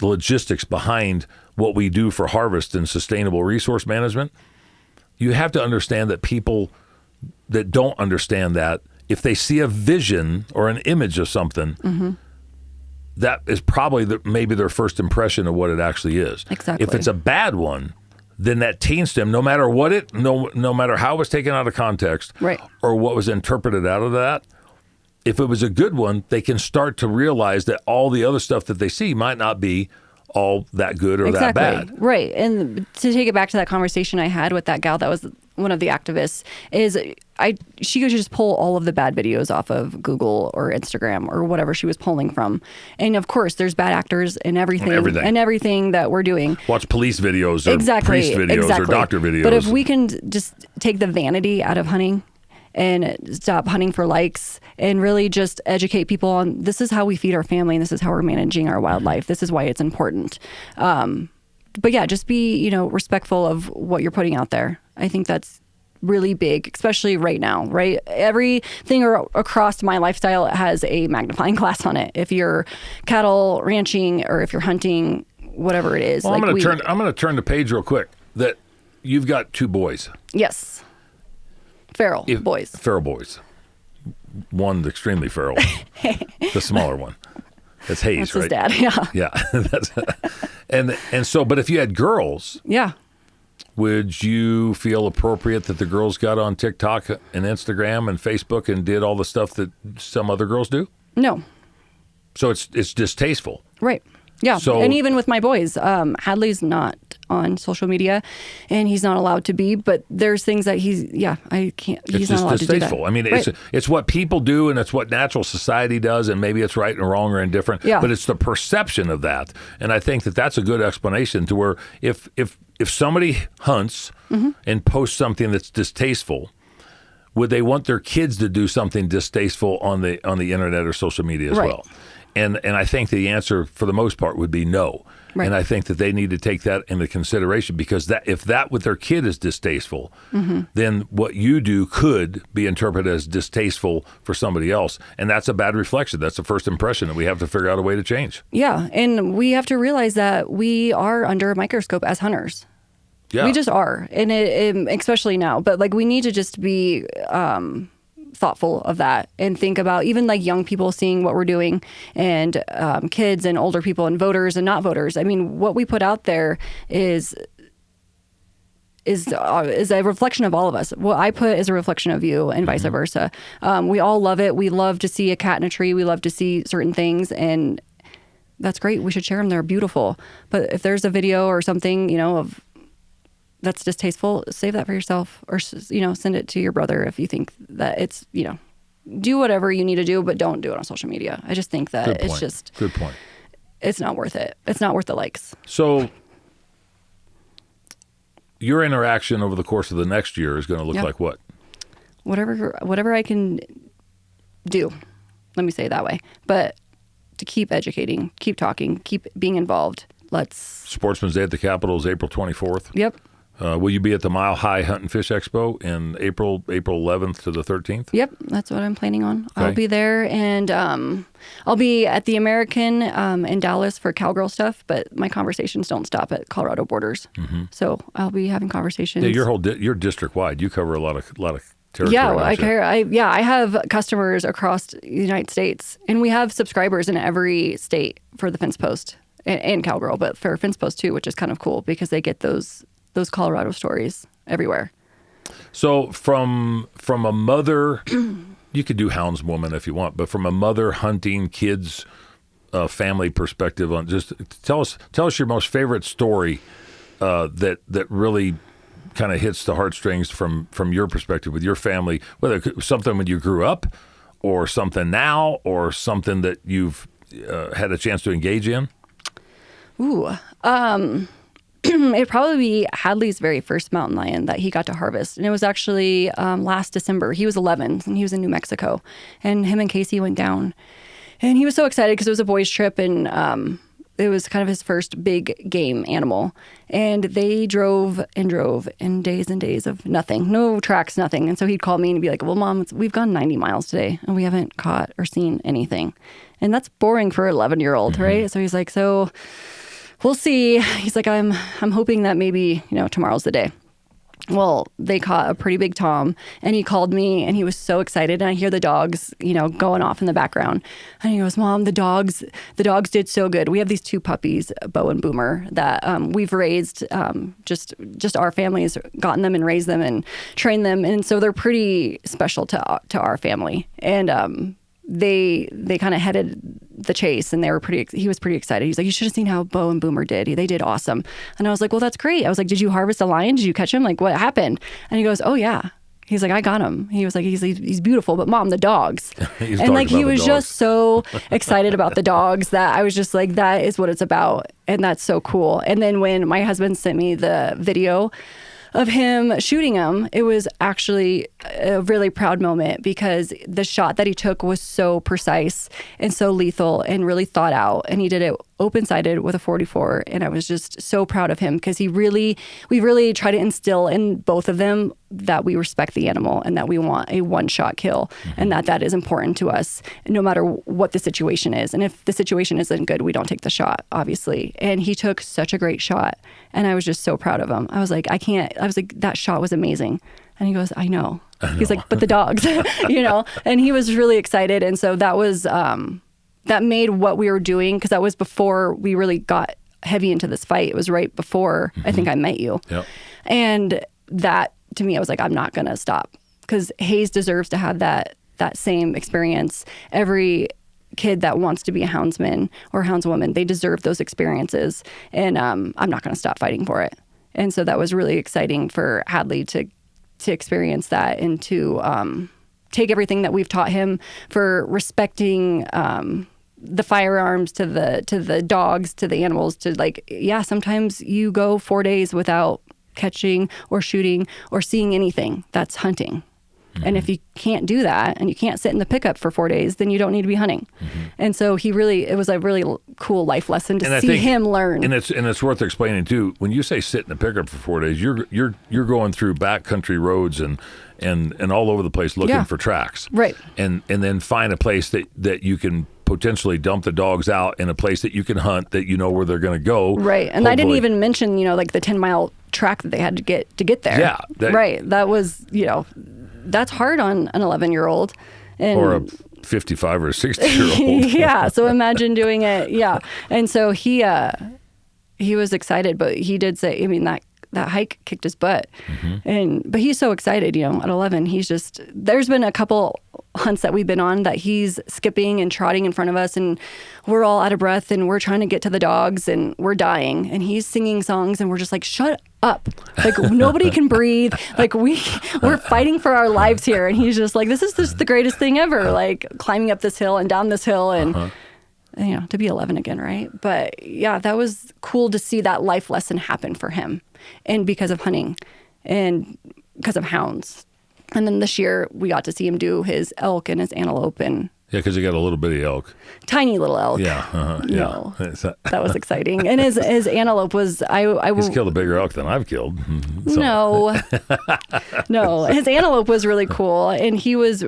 Speaker 1: logistics behind what we do for harvest and sustainable resource management, you have to understand that people that don't understand that, if they see a vision or an image of something, mm-hmm. that is probably maybe their first impression of what it actually is.
Speaker 2: Exactly.
Speaker 1: If it's a bad one, then that taints them, no matter what no matter how it was taken out of context,
Speaker 2: right,
Speaker 1: or what was interpreted out of that. If it was a good one, they can start to realize that all the other stuff that they see might not be all that good or that bad.
Speaker 2: Right. And to take it back to that conversation I had with that gal that was one of the activists, is she could just pull all of the bad videos off of Google or Instagram or whatever she was pulling from. And of course, there's bad actors in everything that we're doing.
Speaker 1: Watch police videos or priest videos or doctor videos.
Speaker 2: But if we can just take the vanity out of hunting and stop hunting for likes and really just educate people on this is how we feed our family and this is how we're managing our wildlife. This is why it's important. But yeah, just be, respectful of what you're putting out there. I think that's really big, especially right now, right? Everything across my lifestyle has a magnifying glass on it. If you're cattle ranching or if you're hunting, whatever it is.
Speaker 1: Well, I'm going to turn the page real quick. That you've got two boys.
Speaker 2: Yes. Feral boys.
Speaker 1: Feral boys. One extremely feral. The smaller one. That's Hayes,
Speaker 2: that's
Speaker 1: right?
Speaker 2: His dad, yeah.
Speaker 1: Yeah. and so, but if you had girls,
Speaker 2: yeah,
Speaker 1: would you feel appropriate that the girls got on TikTok and Instagram and Facebook and did all the stuff that some other girls do?
Speaker 2: No.
Speaker 1: So it's distasteful.
Speaker 2: Right. Yeah. So, and even with my boys, Hadley's not on social media and he's not allowed to be, but there's things that he's not allowed to do that.
Speaker 1: I mean, it's what people do and it's what natural society does, and maybe it's right and wrong or indifferent, but it's the perception of that. And I think that that's a good explanation to where if somebody hunts mm-hmm. and posts something that's distasteful, would they want their kids to do something distasteful on the internet or social media as well? And I think the answer for the most part would be no.
Speaker 2: Right.
Speaker 1: And I think that they need to take that into consideration, because that if that with their kid is distasteful, then what you do could be interpreted as distasteful for somebody else. And that's a bad reflection. That's the first impression that we have to figure out a way to change.
Speaker 2: Yeah. And we have to realize that we are under a microscope as hunters.
Speaker 1: Yeah.
Speaker 2: We just are. And especially now. But like, we need to just be thoughtful of that and think about even like young people seeing what we're doing, and kids and older people and voters and not voters. I mean, what we put out there is a reflection of all of us. What I put is a reflection of you, and vice versa. We all love it. We love to see a cat in a tree. We love to see certain things, and that's great. We should share them. They're beautiful. But if there's a video or something, of that's distasteful, save that for yourself, or, send it to your brother if you think that it's, do whatever you need to do, but don't do it on social media. I just think that it's just,
Speaker 1: good point.
Speaker 2: It's not worth it. It's not worth the likes.
Speaker 1: So your interaction over the course of the next year is going to look like what?
Speaker 2: Whatever I can do. Let me say it that way. But to keep educating, keep talking, keep being involved.
Speaker 1: Sportsman's Day at the Capitol is April 24th.
Speaker 2: Yep.
Speaker 1: Will you be at the Mile High Hunt and Fish Expo in April 11th to the 13th?
Speaker 2: Yep, that's what I'm planning on.
Speaker 1: Okay.
Speaker 2: I'll be there, and I'll be at the American in Dallas for cowgirl stuff, but my conversations don't stop at Colorado borders. So I'll be having conversations.
Speaker 1: Yeah, you're district wide. You cover a lot of territory.
Speaker 2: Yeah, I have customers across the United States, and we have subscribers in every state for the Fence Post and Cowgirl, but for Fence Post too, which is kind of cool because they get those Colorado stories everywhere.
Speaker 1: So from a mother, you could do houndswoman if you want, but from a mother hunting kids, family perspective, on just tell us your most favorite story that really kind of hits the heartstrings from your perspective with your family, whether it was something when you grew up, or something now, or something that you've had a chance to engage in.
Speaker 2: Ooh. It'd probably be Hadley's very first mountain lion that he got to harvest. And it was actually last December. He was 11 and he was in New Mexico. And him and Casey went down. And he was so excited because it was a boys' trip, and it was kind of his first big game animal. And they drove in days and days of nothing, no tracks, nothing. And so he'd call me and be like, well, Mom, we've gone 90 miles today and we haven't caught or seen anything. And that's boring for an 11-year-old, right? So he's like, so we'll see. He's like, I'm hoping that maybe, tomorrow's the day. Well, they caught a pretty big tom, and he called me and he was so excited. And I hear the dogs, going off in the background. And he goes, Mom, the dogs did so good. We have these two puppies, Bo and Boomer, that we've raised, just our family has gotten them and raised them and trained them. And so they're pretty special to our family. And they kind of headed the chase, and he was pretty excited. He's like, you should have seen how Bo and Boomer did. They did awesome. And I was like, well, that's great. I was like, did you harvest a lion? Did you catch him? Like, what happened? And he goes, oh yeah. He's like, I got him. He was like, he's beautiful, but Mom, the dogs. And like, he was just so excited about the dogs that I was just like, that is what it's about. And that's so cool. And then when my husband sent me the video of him shooting him, it was actually a really proud moment, because the shot that he took was so precise and so lethal and really thought out. And he did it open-sighted with a 44. And I was just so proud of him, because we really try to instill in both of them that we respect the animal and that we want a one-shot kill, and that is important to us no matter what the situation is. And if the situation isn't good, we don't take the shot, obviously. And he took such a great shot, and I was just so proud of him. I was like, that shot was amazing. And he goes, I know. He's like, but the dogs, and he was really excited. And so that was, that made what we were doing, because that was before we really got heavy into this fight. It was right before I think I met you.
Speaker 1: Yep.
Speaker 2: And that, to me, I was like, I'm not going to stop, because Hayes deserves to have that same experience. Every kid that wants to be a houndsman or houndswoman, they deserve those experiences. And I'm not going to stop fighting for it. And so that was really exciting for Hadley to experience that, and to take everything that we've taught him for respecting the firearms, to the dogs, to the animals, to like, yeah, sometimes you go 4 days without catching or shooting or seeing anything. That's hunting. And if you can't do that and you can't sit in the pickup for 4 days, then you don't need to be hunting. And so it was a really cool life lesson to see him learn.
Speaker 1: And it's worth explaining too. When you say sit in the pickup for 4 days, you're going through backcountry roads and all over the place looking for tracks.
Speaker 2: Right.
Speaker 1: And then find a place that you can potentially dump the dogs out in a place that you can hunt, that you know where they're going to go.
Speaker 2: Right. And hopefully. I didn't even mention, like the 10-mile track that they had to get there.
Speaker 1: Yeah.
Speaker 2: Right. That was, that's hard on an 11-year-old.
Speaker 1: Or a 55 or 60-year-old.
Speaker 2: Yeah. So imagine doing it. Yeah. And so he was excited, but he did say, that hike kicked his butt. But he's so excited, at 11, there's been a couple hunts that we've been on that he's skipping and trotting in front of us, and we're all out of breath and we're trying to get to the dogs and we're dying, and he's singing songs and we're just like, shut up. Like, nobody can breathe. Like, we're fighting for our lives here. And he's just like, this is just the greatest thing ever. Like, climbing up this hill and down this hill and to be 11 again, right? But yeah, that was cool to see that life lesson happen for him. And because of hunting and because of hounds. And then this year we got to see him do his elk and his antelope and
Speaker 1: because he got a little bitty elk.
Speaker 2: Tiny little elk.
Speaker 1: Yeah.
Speaker 2: No, that was exciting. And his antelope was,
Speaker 1: He's killed a bigger elk than I've killed.
Speaker 2: No. His antelope was really cool. And he was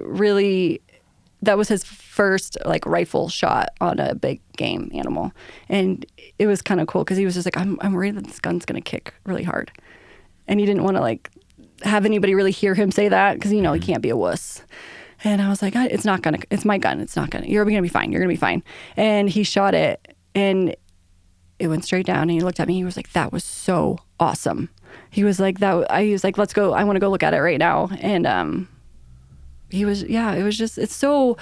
Speaker 2: that was his first rifle shot on a big game animal. And it was kind of cool because he was just like, I'm worried that this gun's going to kick really hard. And he didn't want to have anybody really hear him say that because, he can't be a wuss. And I was like, it's not going to, it's my gun. It's not going to, you're going to be fine. You're going to be fine. And he shot it and it went straight down, and he looked at me. He was like, that was so awesome. He was like, he was like, let's go. I want to go look at it right now. And, it was just, it's so,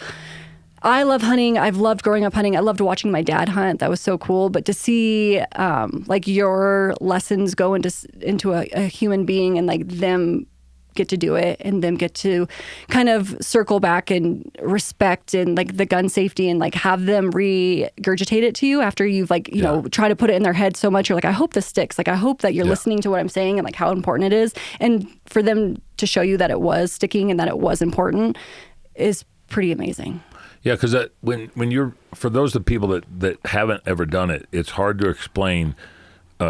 Speaker 2: I love hunting. I've loved growing up hunting. I loved watching my dad hunt. That was so cool. But to see your lessons go into a human being and them get to do it and them get to kind of circle back and respect and the gun safety and have them regurgitate it to you after you've try to put it in their head so much. You're like, I hope this sticks. I hope that you're listening to what I'm saying and how important it is. And for them to show you that it was sticking and that it was important is pretty amazing.
Speaker 1: Yeah, because when you're, for those of the people that haven't ever done it, it's hard to explain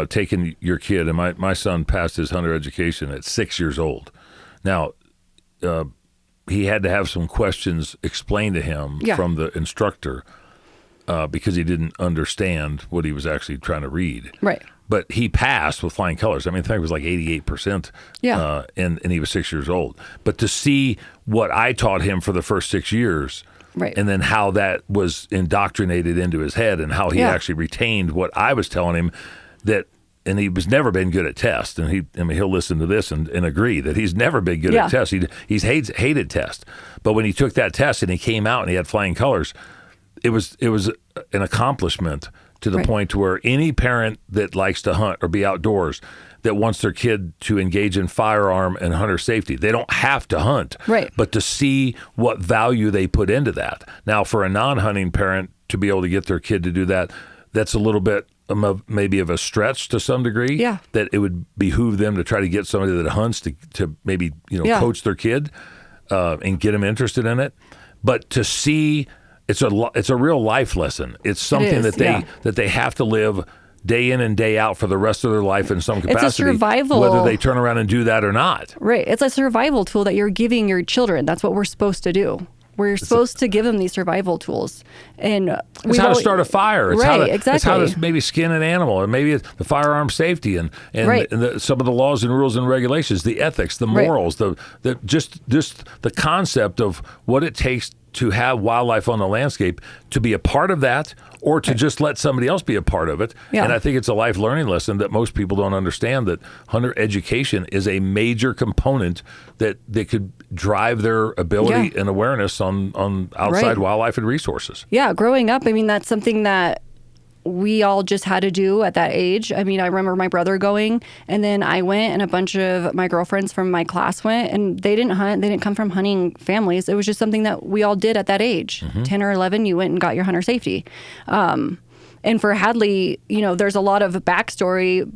Speaker 1: taking your kid. And my son passed his hunter education at 6 years old. Now, he had to have some questions explained to him from the instructor because he didn't understand what he was actually trying to read.
Speaker 2: Right.
Speaker 1: But he passed with flying colors. I think it was 88%.
Speaker 2: Yeah.
Speaker 1: And he was 6 years old. But to see what I taught him for the first 6 years,
Speaker 2: right,
Speaker 1: and then how that was indoctrinated into his head and how he actually retained what I was telling him, and he was never been good at tests. And he'll listen to this and agree that he's never been good at tests. He's hated tests. But when he took that test and he came out and he had flying colors, it was an accomplishment to the point to where any parent that likes to hunt or be outdoors that wants their kid to engage in firearm and hunter safety, they don't have to hunt.
Speaker 2: Right.
Speaker 1: But to see what value they put into that. Now, for a non-hunting parent to be able to get their kid to do that, that's a little bit maybe of a stretch to some degree.
Speaker 2: Yeah.
Speaker 1: That it would behoove them to try to get somebody that hunts to maybe coach their kid and get them interested in it. But to see, it's a real life lesson. It's something that they have to live day in and day out for the rest of their life in some capacity.
Speaker 2: It's a survival,
Speaker 1: whether they turn around and do that or not.
Speaker 2: Right. It's a survival tool that you're giving your children. That's what we're supposed to do. We're supposed to give them these survival tools. And
Speaker 1: it's how to start a fire. It's
Speaker 2: exactly.
Speaker 1: It's how to maybe skin an animal, and maybe it's the firearm safety and some of the laws and rules and regulations, the ethics, the morals, the just the concept of what it takes to have wildlife on the landscape, to be a part of that, or to just let somebody else be a part of it.
Speaker 2: Yeah.
Speaker 1: And I think it's a life learning lesson that most people don't understand, that hunter education is a major component that could drive their ability and awareness on outside wildlife and resources.
Speaker 2: Yeah, growing up, that's something that we all just had to do at that age. I remember my brother going, and then I went, and a bunch of my girlfriends from my class went, and they didn't hunt. They didn't come from hunting families. It was just something that we all did at that age. 10 or 11, you went and got your hunter safety. And for Hadley, there's a lot of backstory,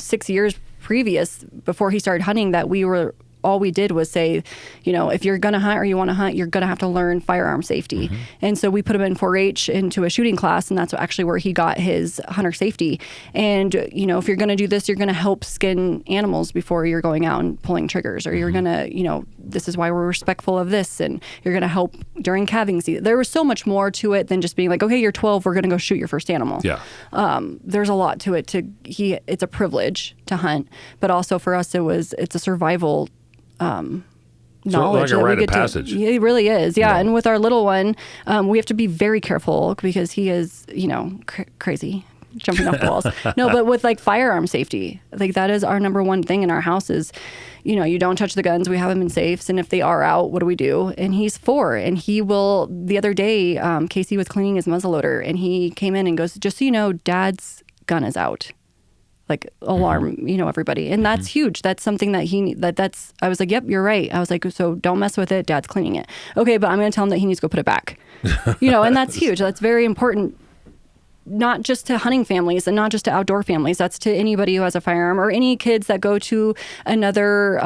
Speaker 2: 6 years previous, before he started hunting, that we were all we did was say, if you're going to hunt or you want to hunt, you're going to have to learn firearm safety. And so we put him in 4-H into a shooting class, and that's actually where he got his hunter safety. And, if you're going to do this, you're going to help skin animals before you're going out and pulling triggers, or you're going to, this is why we're respectful of this, and you're going to help during calving season. There was so much more to it than just being like, okay, you're 12, we're going to go shoot your first animal.
Speaker 1: Yeah.
Speaker 2: There's a lot to it. It's a privilege to hunt, but also for us, it's a survival knowledge.
Speaker 1: So like a rite of passage.
Speaker 2: It really is, yeah. And with our little one, we have to be very careful because he is, crazy, jumping off the walls. No, but with like firearm safety, like that is our number one thing in our house is, you don't touch the guns. We have them in safes, and if they are out, what do we do? And he's 4, and he will. The other day, Casey was cleaning his muzzleloader, and he came in and goes, "Just so you know, Dad's gun is out." Like alarm, everybody. And that's huge. That's something that I was like, yep, you're right. I was like, so don't mess with it. Dad's cleaning it. Okay, but I'm going to tell him that he needs to go put it back. And that's huge. That's very important, not just to hunting families and not just to outdoor families. That's to anybody who has a firearm or any kids that go to another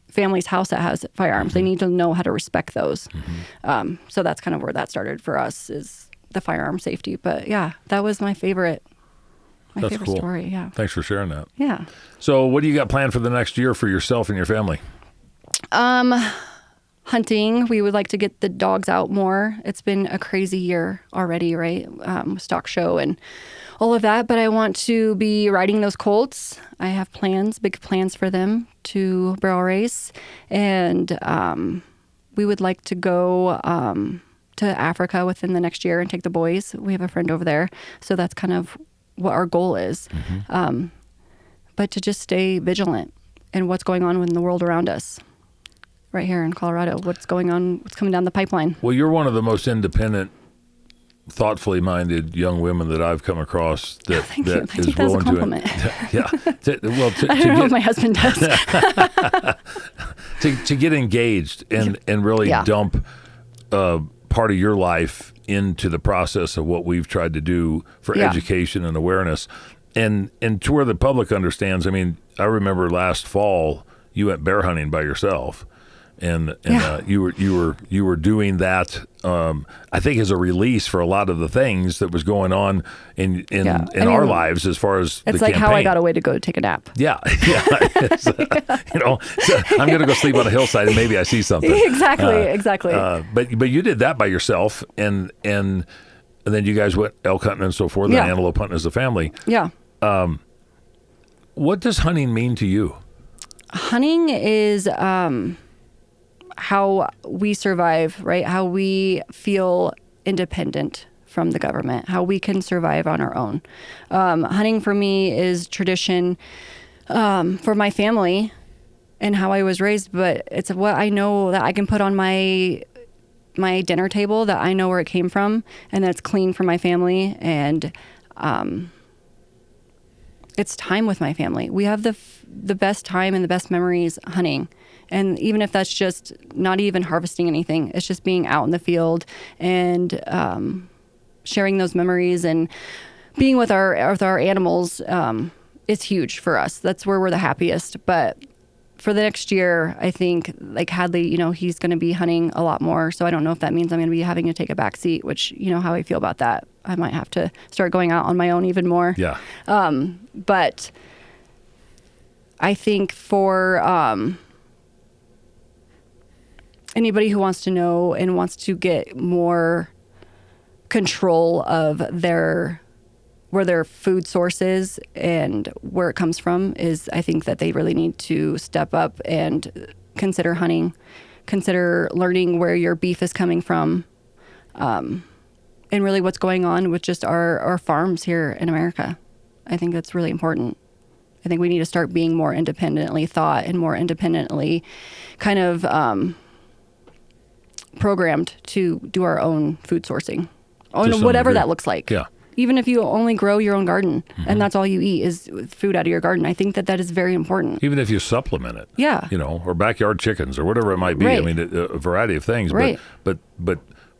Speaker 2: family's house that has firearms. They need to know how to respect those. So that's kind of where that started for us, is the firearm safety. But yeah, that was my favorite.
Speaker 1: That's cool.
Speaker 2: Story, yeah.
Speaker 1: Thanks for sharing that.
Speaker 2: Yeah.
Speaker 1: So what do you got planned for the next year for yourself and your family?
Speaker 2: Hunting. We would like to get the dogs out more. It's been a crazy year already, right? Stock show and all of that. But I want to be riding those colts. I have big plans for them to barrel race. And we would like to go to Africa within the next year and take the boys. We have a friend over there. So that's kind of what our goal is, but to just stay vigilant in what's going on in the world around us right here in Colorado, what's going on, what's coming down the pipeline.
Speaker 1: Well, you're one of the most independent, thoughtfully minded young women that I've come across that is willing
Speaker 2: compliment.
Speaker 1: to
Speaker 2: I don't know if my husband does.
Speaker 1: to get engaged and really dump part of your life into the process of what we've tried to do for education and awareness, and to where the public understands. I mean, I remember last fall you went bear hunting by yourself, and you were doing that. I think as a release for a lot of the things that was going on in our lives as far as
Speaker 2: it's
Speaker 1: the
Speaker 2: like
Speaker 1: campaign.
Speaker 2: how I got away to go take a nap.
Speaker 1: Yeah. So I'm going to go sleep on a hillside and maybe I see something.
Speaker 2: Exactly.
Speaker 1: But you did that by yourself, and then you guys went elk hunting and so forth, and antelope hunting as a family.
Speaker 2: Yeah.
Speaker 1: What does hunting mean to you?
Speaker 2: Hunting is how we survive, right? How we feel independent from the government, how we can survive on our own. Hunting for me is tradition for my family and how I was raised, but it's what I know that I can put on my dinner table, that I know where it came from and that it's clean for my family. And it's time with my family. We have the best time and the best memories hunting. And even if that's just not even harvesting anything, it's just being out in the field and sharing those memories and being with our animals is huge for us. That's where we're the happiest. But for the next year, I think like Hadley, he's going to be hunting a lot more. So I don't know if that means I'm going to be having to take a back seat, which how I feel about that. I might have to start going out on my own even more.
Speaker 1: Yeah.
Speaker 2: But I think for anybody who wants to know and wants to get more control of where their food source is and where it comes from is, I think that they really need to step up and consider hunting, consider learning where your beef is coming from, and really what's going on with just our farms here in America. I think that's really important. I think we need to start being more independently thought and more independently kind of programmed to do our own food sourcing, on whatever that looks like.
Speaker 1: Yeah.
Speaker 2: Even if you only grow your own garden and that's all you eat is food out of your garden, I think that is very important.
Speaker 1: Even if you supplement it.
Speaker 2: Yeah.
Speaker 1: Or backyard chickens or whatever it might be.
Speaker 2: Right.
Speaker 1: I mean, a variety of things.
Speaker 2: Right.
Speaker 1: But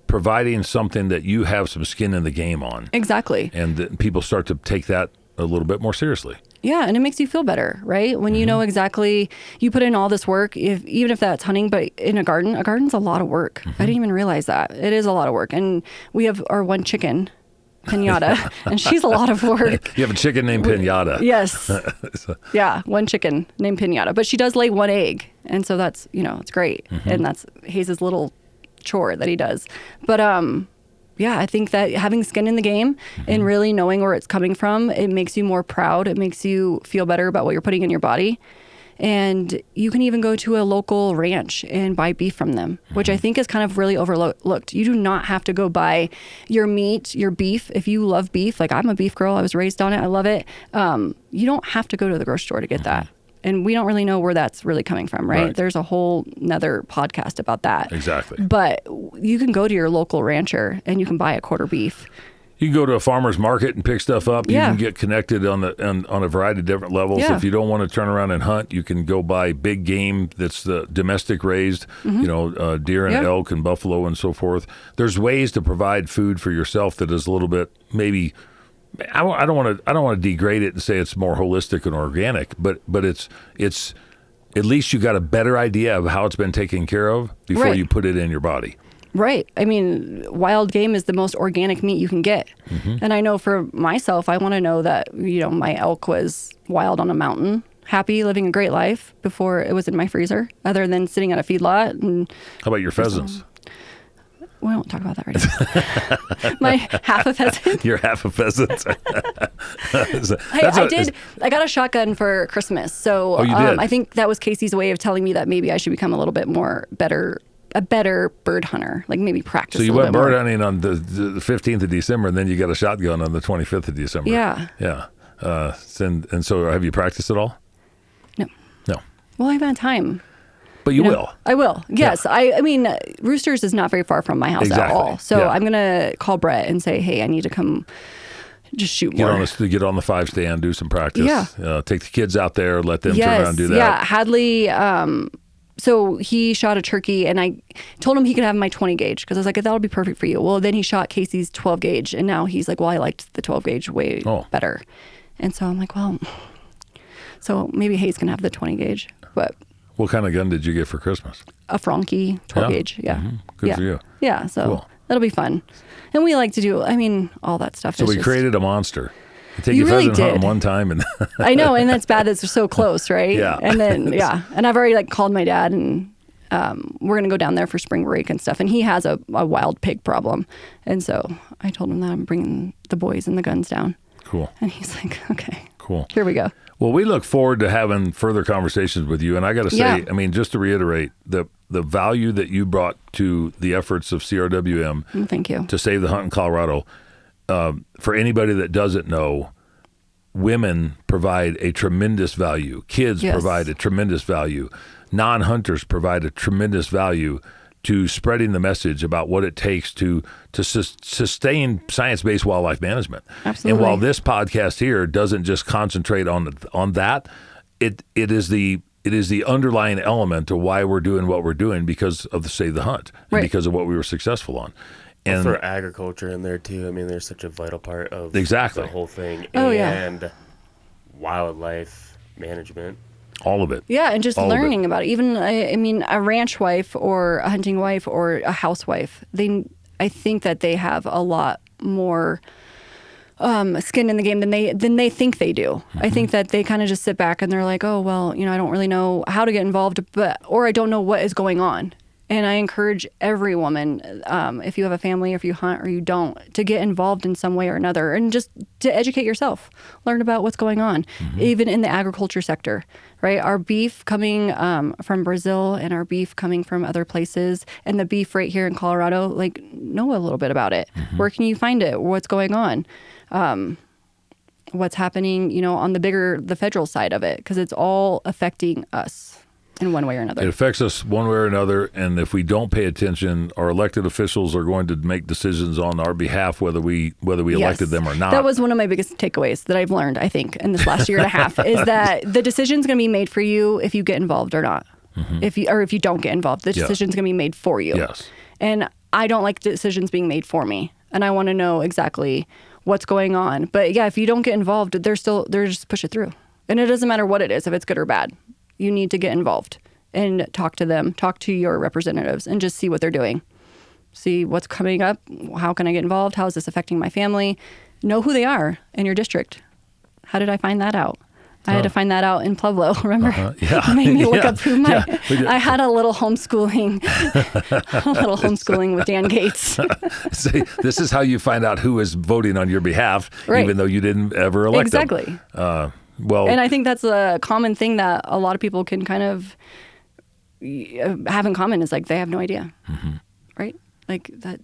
Speaker 1: providing something that you have some skin in the game on.
Speaker 2: Exactly.
Speaker 1: And people start to take that a little bit more seriously.
Speaker 2: Yeah, and it makes you feel better, right? When you know exactly, you put in all this work, even if that's hunting, but in a garden's a lot of work. I didn't even realize that. It is a lot of work. And we have our one chicken, Pinata, and she's a lot of work.
Speaker 1: You have a chicken named Pinata.
Speaker 2: Yes. Yeah, one chicken named Pinata. But she does lay one egg. And so that's, it's great. And that's Hayes' little chore that he does. But yeah, I think that having skin in the game and really knowing where it's coming from, it makes you more proud. It makes you feel better about what you're putting in your body. And you can even go to a local ranch and buy beef from them, which I think is kind of really overlooked. You do not have to go buy your meat, your beef. If you love beef, like I'm a beef girl, I was raised on it, I love it. You don't have to go to the grocery store to get that. And we don't really know where that's really coming from, right? There's a whole nother podcast about that.
Speaker 1: Exactly.
Speaker 2: But you can go to your local rancher and you can buy a quarter beef.
Speaker 1: You can go to a farmer's market and pick stuff up. You can get connected on a variety of different levels. If you don't want to turn around and hunt, you can go buy big game that's the domestic raised, deer and elk and buffalo and so forth. There's ways to provide food for yourself that is a little bit maybe. I don't want to degrade it and say it's more holistic and organic, but it's at least you got a better idea of how it's been taken care of before you put it in your body.
Speaker 2: Right. I mean, wild game is the most organic meat you can get. And I know for myself, I want to know that, my elk was wild on a mountain, happy, living a great life before it was in my freezer, other than sitting at a feedlot. And
Speaker 1: how about your pheasants?
Speaker 2: We won't talk about that right now. My half a pheasant.
Speaker 1: You're half a pheasant.
Speaker 2: I got a shotgun for Christmas. So
Speaker 1: you did?
Speaker 2: I think that was Casey's way of telling me that maybe I should become a little bit a better bird hunter, like maybe practice.
Speaker 1: So you
Speaker 2: a
Speaker 1: went
Speaker 2: bit
Speaker 1: bird
Speaker 2: more.
Speaker 1: hunting on the 15th of December, and then you got a shotgun on the 25th of December.
Speaker 2: Yeah.
Speaker 1: Yeah. And so have you practiced at all?
Speaker 2: No.
Speaker 1: No.
Speaker 2: Well, I haven't had time.
Speaker 1: But you will.
Speaker 2: I will. Yes. Yeah. I mean, Roosters is not very far from my house at all. So I'm going to call Brett and say, hey, I need to come just shoot more.
Speaker 1: Get on the 5 stand, do some practice.
Speaker 2: Yeah.
Speaker 1: Take the kids out there, let them turn around and do that.
Speaker 2: Yeah. Hadley, so he shot a turkey and I told him he could have my 20 gauge because I was like, that'll be perfect for you. Well, then he shot Casey's 12 gauge and now he's like, well, I liked the 12 gauge way better. And so I'm like, well, so maybe Hayes can have the 20 gauge, but.
Speaker 1: What kind of gun did you get for Christmas?
Speaker 2: A Franke 12 gauge. Yeah.
Speaker 1: Good for you.
Speaker 2: Yeah. So that'll be fun. And we like to do, all that stuff.
Speaker 1: So we created a monster. You take your pheasant hunting one time and
Speaker 2: I know, and that's bad that they're so close, right?
Speaker 1: Yeah.
Speaker 2: And then and I've already called my dad and we're gonna go down there for spring break and stuff. And he has a wild pig problem. And so I told him that I'm bringing the boys and the guns down.
Speaker 1: Cool.
Speaker 2: And he's like, okay.
Speaker 1: Cool.
Speaker 2: Here we go.
Speaker 1: Well, we look forward to having further conversations with you. And I got to say, just to reiterate, the value that you brought to the efforts of CRWM
Speaker 2: thank you.
Speaker 1: To save the hunt in Colorado, for anybody that doesn't know, women provide a tremendous value. Kids provide a tremendous value. Non-hunters provide a tremendous value to spreading the message about what it takes to sustain science-based wildlife management.
Speaker 2: Absolutely.
Speaker 1: And while this podcast here doesn't just concentrate on that, it is the underlying element of why we're doing what we're doing because of the Save the Hunt and because of what we were successful on. And
Speaker 3: for agriculture in there too. I mean, there's such a vital part of
Speaker 1: the
Speaker 3: whole thing.
Speaker 2: Oh,
Speaker 3: and wildlife management.
Speaker 1: All of it.
Speaker 2: Yeah, and just learning about it. Even, I mean, a ranch wife or a hunting wife or a housewife, I think that they have a lot more skin in the game than they think they do. I think that they kind of just sit back and they're like, oh, well, I don't really know how to get involved, or I don't know what is going on. And I encourage every woman, if you have a family, or if you hunt or you don't, to get involved in some way or another and just to educate yourself, learn about what's going on, even in the agriculture sector, right? Our beef coming from Brazil and our beef coming from other places and the beef right here in Colorado, know a little bit about it. Where can you find it? What's going on? What's happening, on the federal side of it, because it's all affecting us in one way or another.
Speaker 1: It affects us one way or another, and if we don't pay attention, our elected officials are going to make decisions on our behalf, whether we elected them or not.
Speaker 2: That was one of my biggest takeaways that I've learned, I think, in this last year and a half, is that the decision's going to be made for you if you get involved or not. If you don't get involved, the decision's going to be made for you.
Speaker 1: Yes.
Speaker 2: And I don't like decisions being made for me, and I want to know exactly what's going on. But yeah, if you don't get involved, they're just push it through. And it doesn't matter what it is, if it's good or bad. You need to get involved and talk to them, talk to your representatives, and just see what they're doing. See what's coming up. How can I get involved? How is this affecting my family? Know who they are in your district. How did I find that out? I had to find that out in Pueblo. Remember?
Speaker 1: Yeah.
Speaker 2: You made me look up who my.
Speaker 1: Yeah.
Speaker 2: I had a little homeschooling, with Dan Gates.
Speaker 1: See, this is how you find out who is voting on your behalf,
Speaker 2: Right.
Speaker 1: even though you didn't ever elect them.
Speaker 2: Exactly.
Speaker 1: Well,
Speaker 2: And I think that's a common thing that a lot of people can kind of have in common is like they have no idea, right? Like that.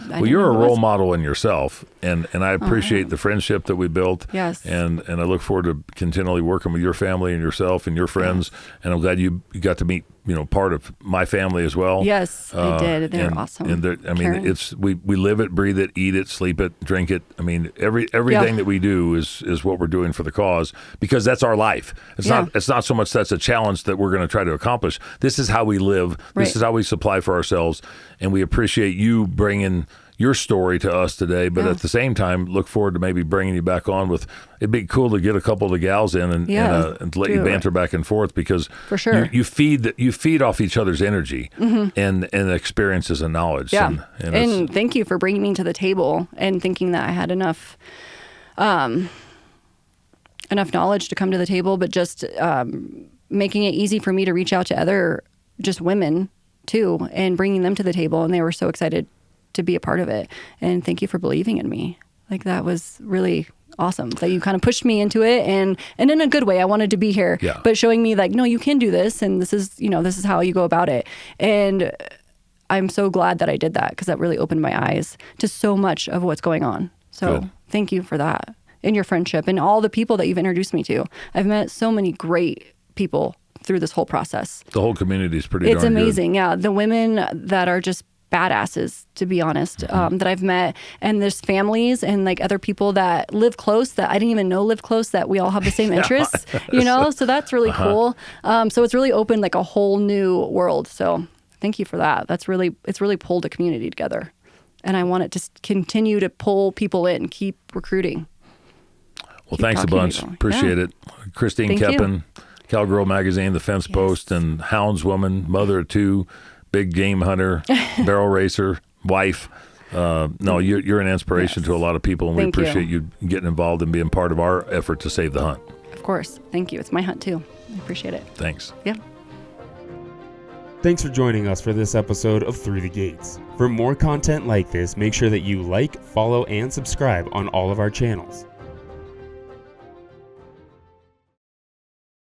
Speaker 1: well, you're a role model in yourself, and I appreciate the friendship that we built.
Speaker 2: Yes.
Speaker 1: And I look forward to continually working with your family and yourself and your friends. And I'm glad you got to meet, part of my family as well.
Speaker 2: Yes, I did. They're awesome.
Speaker 1: And
Speaker 2: Karen.
Speaker 1: it's we live it, breathe it, eat it, sleep it, drink it. I mean, everything that we do is what we're doing for the cause, because that's our life. It's not so much that's a challenge that we're going to try to accomplish. This is how we live.
Speaker 2: Right.
Speaker 1: This is how we supply for ourselves, and we appreciate you bringing your story to us today, but at the same time, look forward to maybe bringing you back on with. It'd be cool to get a couple of the gals in and let you banter back and forth, because
Speaker 2: for sure
Speaker 1: you feed off each other's energy and experiences and knowledge.
Speaker 2: Yeah,
Speaker 1: and
Speaker 2: thank you for bringing me to the table and thinking that I had enough knowledge to come to the table, but just making it easy for me to reach out to other just women too, and bringing them to the table, and they were so excited to be a part of it. And thank you for believing in me. Like, that was really awesome that you kind of pushed me into it, and in a good way. I wanted to be here, but showing me like, no, you can do this, and this is how you go about it. And I'm so glad that I did that, because that really opened my eyes to so much of what's going on. So thank you for that, and your friendship, and all the people that you've introduced me to. I've met so many great people through this whole process.
Speaker 1: The whole community is pretty darn good.
Speaker 2: It's amazing. Yeah. The women that are just badasses, to be honest, that I've met, and there's families and like other people that live close that I didn't even know lived close, that we all have the same interests, so that's really cool. So it's really opened like a whole new world. So thank you for that. It's really pulled a community together, and I want it to continue to pull people in, keep recruiting.
Speaker 1: Well, thanks a bunch. Appreciate it. Christine Koeppen, Cowgirl Magazine, The Fence Post, and houndswoman, mother of two, big game hunter, barrel racer, wife. No, you're an inspiration to a lot of people, and we appreciate you getting involved and being part of our effort to save the hunt.
Speaker 2: Of course. Thank you. It's my hunt too. I appreciate it.
Speaker 1: Thanks.
Speaker 2: Yeah.
Speaker 4: Thanks for joining us for this episode of Through the Gates. For more content like this, make sure that you like, follow, and subscribe on all of our channels.